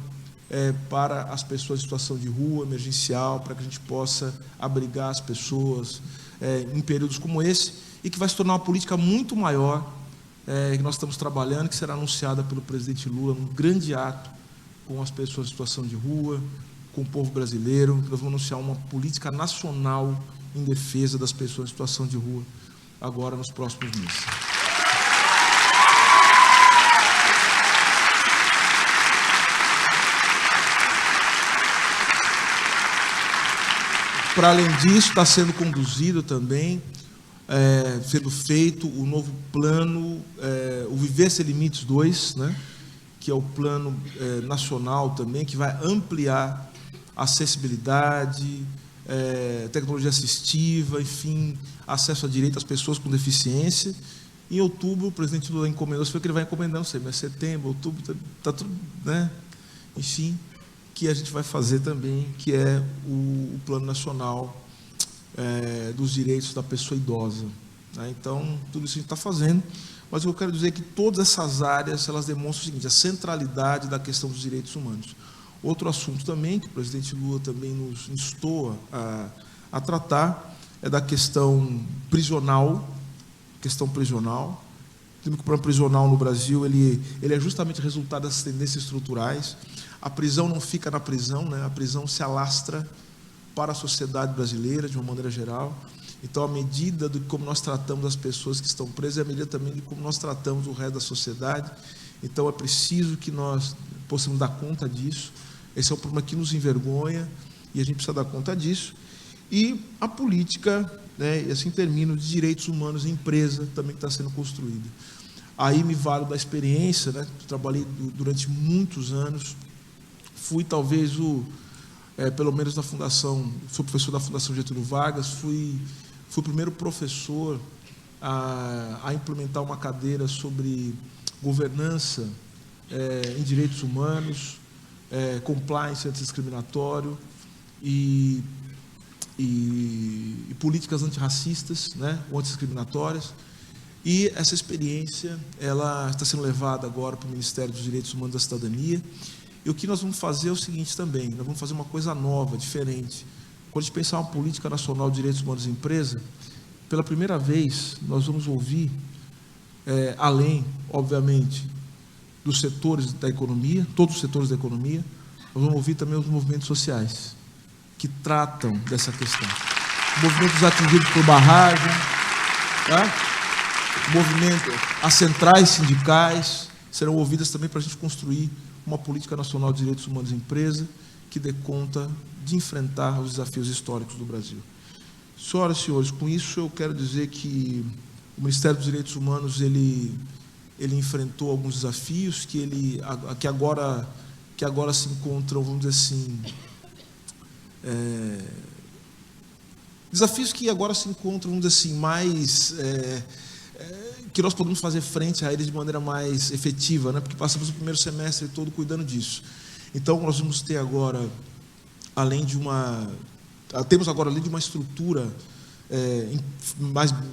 para as pessoas em situação de rua, emergencial, para que a gente possa abrigar as pessoas em períodos como esse, e que vai se tornar uma política muito maior, que nós estamos trabalhando, que será anunciada pelo presidente Lula, num grande ato com as pessoas em situação de rua, com o povo brasileiro. Nós vamos anunciar uma política nacional em defesa das pessoas em situação de rua, agora nos próximos meses. Para além disso, está sendo conduzido também, sendo feito o novo plano, o Viver Sem Limites 2, né, que é o plano nacional também, que vai ampliar a acessibilidade, tecnologia assistiva, enfim, acesso a direito às pessoas com deficiência. Em outubro, o presidente Lula encomendou, foi que ele vai encomendando sempre, setembro, outubro, está tudo, né? Enfim, que a gente vai fazer também, que é o Plano Nacional dos Direitos da Pessoa Idosa. Né? Então, tudo isso a gente está fazendo, mas eu quero dizer que todas essas áreas, elas demonstram o seguinte, a centralidade da questão dos direitos humanos. Outro assunto também, que o presidente Lula também nos instou a tratar, é da questão prisional. O problema prisional no Brasil, ele é justamente resultado dessas tendências estruturais. A prisão não fica na prisão, né? A prisão se alastra para a sociedade brasileira, de uma maneira geral. Então, a medida de como nós tratamos as pessoas que estão presas é a medida também de como nós tratamos o resto da sociedade. Então, é preciso que nós possamos dar conta disso. Esse é um problema que nos envergonha e a gente precisa dar conta disso. E a política, né, e assim termino, de direitos humanos em empresa também está sendo construída. Aí me valo da experiência, né, trabalhei durante muitos anos, fui talvez pelo menos na fundação, sou professor da Fundação Getúlio Vargas, fui o primeiro professor a implementar uma cadeira sobre governança em direitos humanos, compliance antidiscriminatório e políticas antirracistas, né, ou antidiscriminatórias. E essa experiência ela está sendo levada agora para o Ministério dos Direitos Humanos e da Cidadania. E o que nós vamos fazer é o seguinte também, nós vamos fazer uma coisa nova, diferente. Quando a gente pensar uma política nacional de direitos humanos em empresa, pela primeira vez nós vamos ouvir, além, obviamente, dos setores da economia, todos os setores da economia, nós vamos ouvir também os movimentos sociais, que tratam dessa questão. Movimentos atingidos por barragem, tá? As centrais sindicais serão ouvidas também para a gente construir uma política nacional de direitos humanos em empresa que dê conta de enfrentar os desafios históricos do Brasil. Senhoras e senhores, com isso eu quero dizer que o Ministério dos Direitos Humanos ele enfrentou alguns desafios que agora se encontram, vamos dizer assim, desafios que agora se encontram, vamos dizer assim, mais que nós podemos fazer frente a eles de maneira mais efetiva, né? Porque passamos o primeiro semestre todo cuidando disso. Então, nós vamos ter agora, temos agora, além de uma estrutura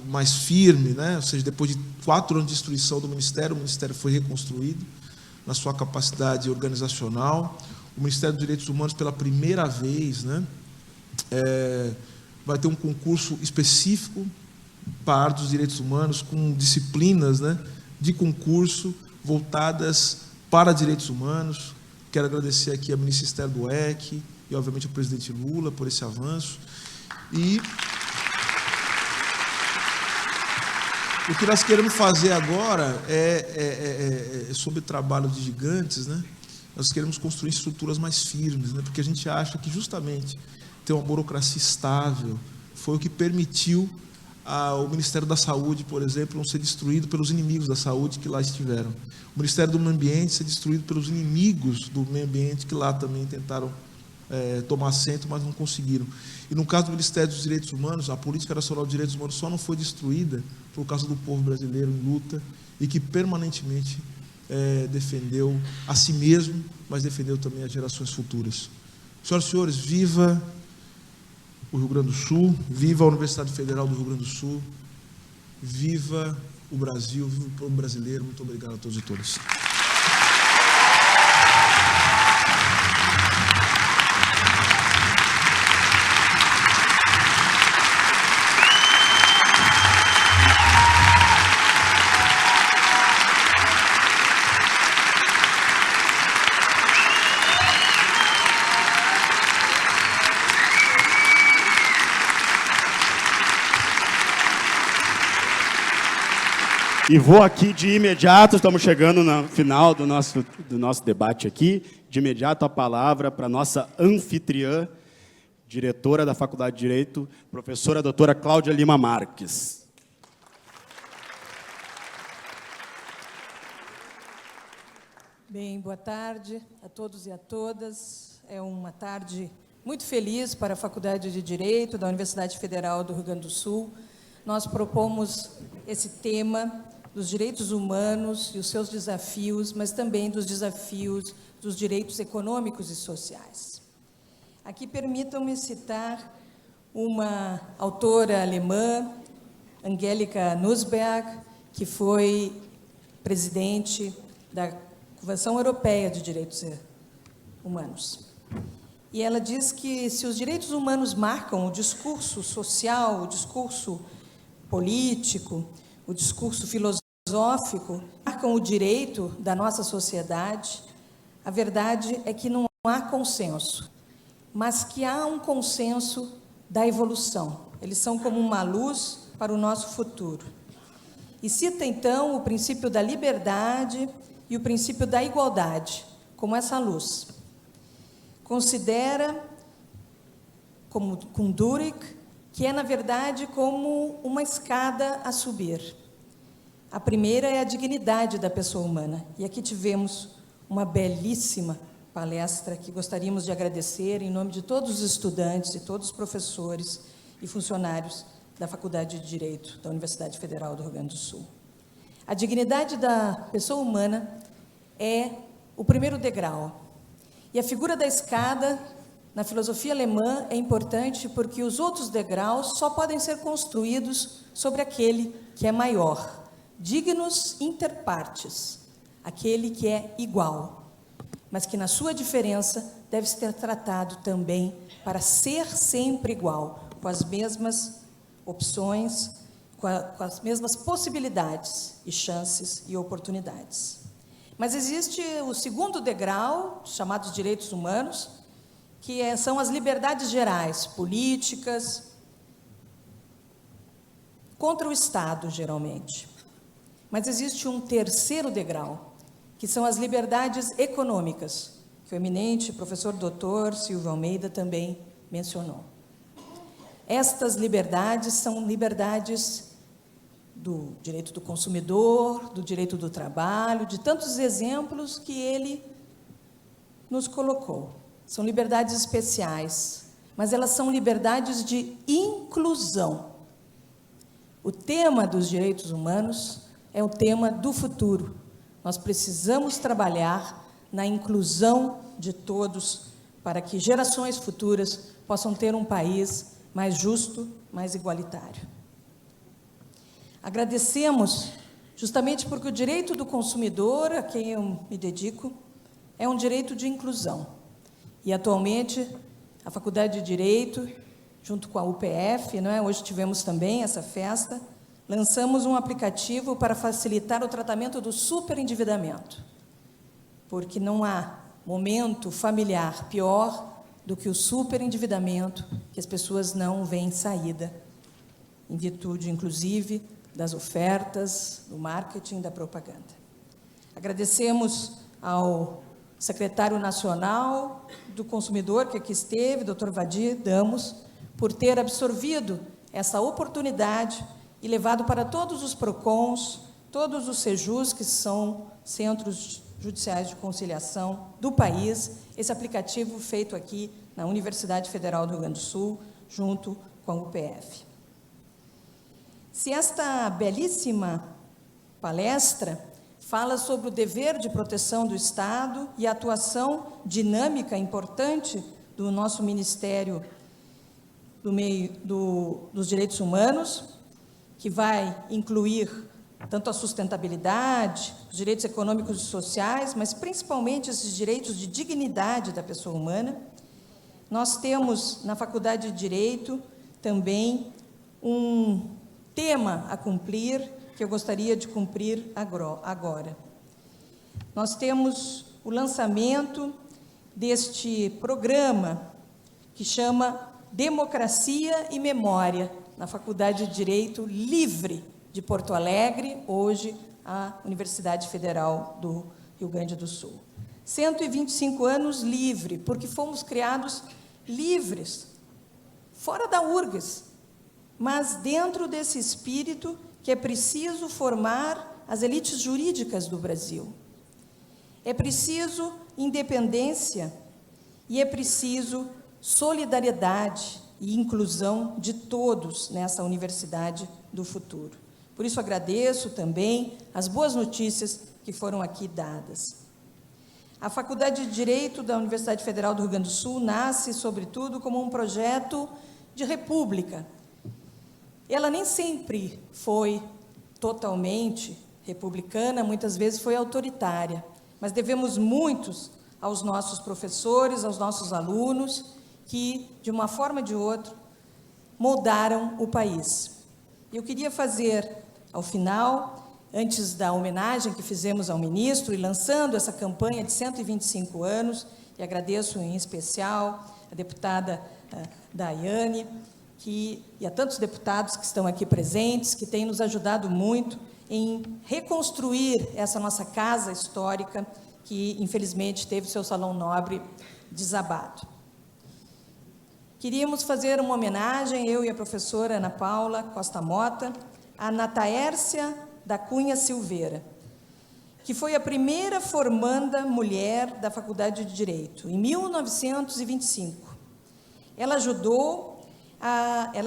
mais firme, né? Ou seja, depois de 4 anos de destruição do Ministério, o Ministério foi reconstruído na sua capacidade organizacional. O Ministério dos Direitos Humanos, pela primeira vez, né, vai ter um concurso específico para a área dos direitos humanos, com disciplinas, né, de concurso voltadas para direitos humanos. Quero agradecer aqui a ministra Esther Dweck e, obviamente, ao presidente Lula por esse avanço. E o que nós queremos fazer agora é sobre o trabalho de gigantes, né, nós queremos construir estruturas mais firmes, né? Porque a gente acha que justamente ter uma burocracia estável foi o que permitiu o Ministério da Saúde, por exemplo, não ser destruído pelos inimigos da saúde que lá estiveram. O Ministério do Meio Ambiente ser destruído pelos inimigos do meio ambiente que lá também tentaram tomar assento, mas não conseguiram. E no caso do Ministério dos Direitos Humanos, a Política Nacional de Direitos Humanos só não foi destruída por causa do povo brasileiro em luta e que permanentemente defendeu a si mesmo, mas defendeu também as gerações futuras. Senhoras e senhores, viva o Rio Grande do Sul, viva a Universidade Federal do Rio Grande do Sul, viva o Brasil, viva o povo brasileiro. Muito obrigado a todos e todas. E vou aqui de imediato, estamos chegando no final do nosso debate aqui, de imediato a palavra para a nossa anfitriã, diretora da Faculdade de Direito, professora doutora Cláudia Lima Marques. Bem, boa tarde a todos e a todas. É uma tarde muito feliz para a Faculdade de Direito da Universidade Federal do Rio Grande do Sul. Nós propomos esse tema dos direitos humanos e os seus desafios, mas também dos desafios dos direitos econômicos e sociais. Aqui permitam-me citar uma autora alemã, Angelika Nussberg, que foi presidente da Convenção Europeia de Direitos Humanos. E ela diz que se os direitos humanos marcam o discurso social, o discurso político, o discurso filosófico, marcam o direito da nossa sociedade, a verdade é que não há consenso, mas que há um consenso da evolução. Eles são como uma luz para o nosso futuro. E cita, então, o princípio da liberdade e o princípio da igualdade como essa luz. Considera, como Kundúrik, que é, na verdade, como uma escada a subir. A primeira é a dignidade da pessoa humana. E aqui tivemos uma belíssima palestra que gostaríamos de agradecer em nome de todos os estudantes e todos os professores e funcionários da Faculdade de Direito da Universidade Federal do Rio Grande do Sul. A dignidade da pessoa humana é o primeiro degrau. E a figura da escada, na filosofia alemã, é importante porque os outros degraus só podem ser construídos sobre aquele que é maior. Dignus inter partes, aquele que é igual, mas que na sua diferença deve ser tratado também para ser sempre igual, com as mesmas opções, com as mesmas possibilidades e chances e oportunidades. Mas existe o segundo degrau, chamados direitos humanos, que são as liberdades gerais, políticas, contra o Estado, geralmente. Mas existe um terceiro degrau, que são as liberdades econômicas, que o eminente professor doutor Silvio Almeida também mencionou. Estas liberdades são liberdades do direito do consumidor, do direito do trabalho, de tantos exemplos que ele nos colocou. São liberdades especiais, mas elas são liberdades de inclusão. O tema dos direitos humanos é o tema do futuro. Nós precisamos trabalhar na inclusão de todos para que gerações futuras possam ter um país mais justo, mais igualitário. Agradecemos justamente porque o direito do consumidor, a quem eu me dedico, é um direito de inclusão. E atualmente a Faculdade de Direito, junto com a UPF, hoje tivemos também essa festa, lançamos um aplicativo para facilitar o tratamento do superendividamento, porque não há momento familiar pior do que o superendividamento, que as pessoas não veem saída, em virtude, inclusive, das ofertas, do marketing, da propaganda. Agradecemos ao secretário nacional do consumidor, que aqui esteve, Dr. Vadir Damos, por ter absorvido essa oportunidade e levado para todos os PROCONs, todos os SEJUs, que são Centros Judiciais de Conciliação do país, esse aplicativo feito aqui na Universidade Federal do Rio Grande do Sul, junto com a UPF. Se esta belíssima palestra fala sobre o dever de proteção do Estado e a atuação dinâmica importante do nosso Ministério dos Direitos Humanos, que vai incluir tanto a sustentabilidade, os direitos econômicos e sociais, mas principalmente esses direitos de dignidade da pessoa humana. Nós temos na Faculdade de Direito também um tema a cumprir, que eu gostaria de cumprir agora. Nós temos o lançamento deste programa que chama Democracia e Memória, na Faculdade de Direito Livre de Porto Alegre, hoje a Universidade Federal do Rio Grande do Sul. 125 anos livre, porque fomos criados livres, fora da URGS, mas dentro desse espírito que é preciso formar as elites jurídicas do Brasil. É preciso independência e é preciso solidariedade e inclusão de todos nessa universidade do futuro. Por isso, agradeço também as boas notícias que foram aqui dadas. A Faculdade de Direito da Universidade Federal do Rio Grande do Sul nasce, sobretudo, como um projeto de república. Ela nem sempre foi totalmente republicana, muitas vezes foi autoritária, mas devemos muitos aos nossos professores, aos nossos alunos, que, de uma forma ou de outra, moldaram o país. Eu queria fazer, ao final, antes da homenagem que fizemos ao ministro e lançando essa campanha de 125 anos, e agradeço em especial a deputada Daiane, e a tantos deputados que estão aqui presentes, que têm nos ajudado muito em reconstruir essa nossa casa histórica, que, infelizmente, teve seu salão nobre desabado. Queríamos fazer uma homenagem, eu e a professora Ana Paula Costa Mota, a Nataércia da Cunha Silveira, que foi a primeira formanda mulher da Faculdade de Direito, em 1925. Ela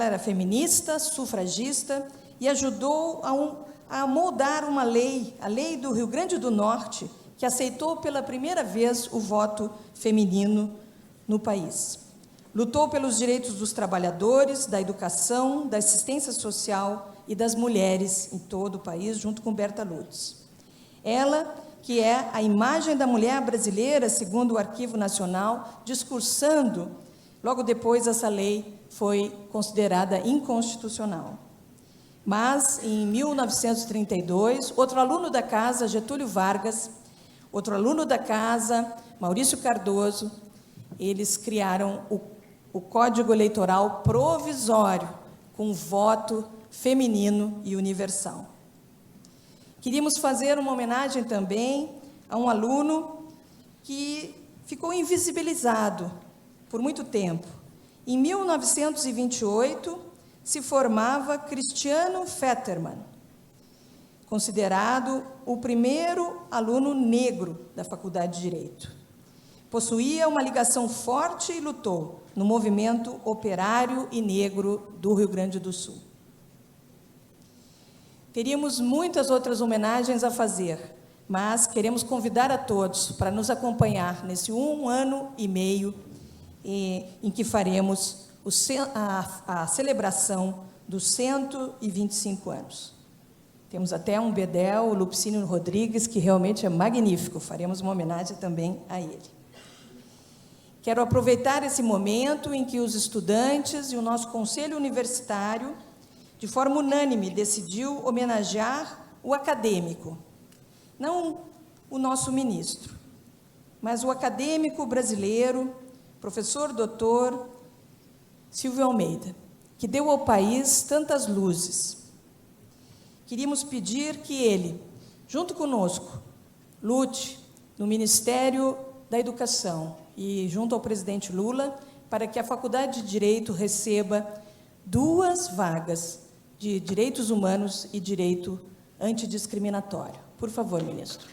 era feminista, sufragista, e ajudou a moldar uma lei, a Lei do Rio Grande do Norte, que aceitou pela primeira vez o voto feminino no país. Lutou pelos direitos dos trabalhadores, da educação, da assistência social e das mulheres em todo o país, junto com Berta Lutz. Ela, que é a imagem da mulher brasileira, segundo o Arquivo Nacional, discursando, logo depois essa lei foi considerada inconstitucional. Mas, em 1932, outro aluno da casa, Getúlio Vargas, outro aluno da casa, Maurício Cardoso, eles criaram o Código Eleitoral Provisório, com voto feminino e universal. Queríamos fazer uma homenagem também a um aluno que ficou invisibilizado por muito tempo. Em 1928, se formava Cristiano Fetterman, considerado o primeiro aluno negro da Faculdade de Direito. Possuía uma ligação forte e lutou no movimento operário e negro do Rio Grande do Sul. Teríamos muitas outras homenagens a fazer, mas queremos convidar a todos para nos acompanhar nesse 1 ano e meio em que faremos a celebração dos 125 anos. Temos até um bedel, o Lupicínio Rodrigues, que realmente é magnífico, faremos uma homenagem também a ele. Quero aproveitar esse momento em que os estudantes e o nosso conselho universitário, de forma unânime, decidiu homenagear o acadêmico, não o nosso ministro, mas o acadêmico brasileiro, professor doutor Silvio Almeida, que deu ao país tantas luzes. Queríamos pedir que ele, junto conosco, lute no Ministério da Educação e junto ao presidente Lula para que a Faculdade de Direito receba 2 vagas de Direitos Humanos e Direito Antidiscriminatório. Por favor, ministro.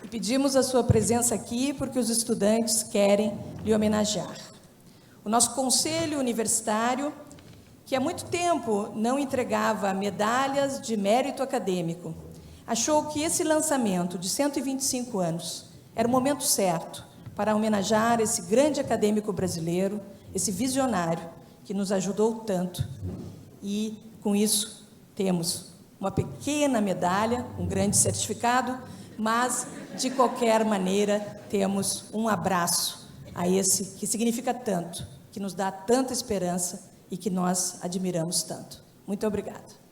E pedimos a sua presença aqui porque os estudantes querem lhe homenagear. O nosso Conselho Universitário, que há muito tempo não entregava medalhas de mérito acadêmico, achou que esse lançamento de 125 anos era o momento certo para homenagear esse grande acadêmico brasileiro, esse visionário que nos ajudou tanto. E, com isso, temos uma pequena medalha, um grande certificado, mas, de qualquer maneira, temos um abraço a esse que significa tanto, que nos dá tanta esperança e que nós admiramos tanto. Muito obrigada.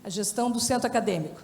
A gestão do centro acadêmico.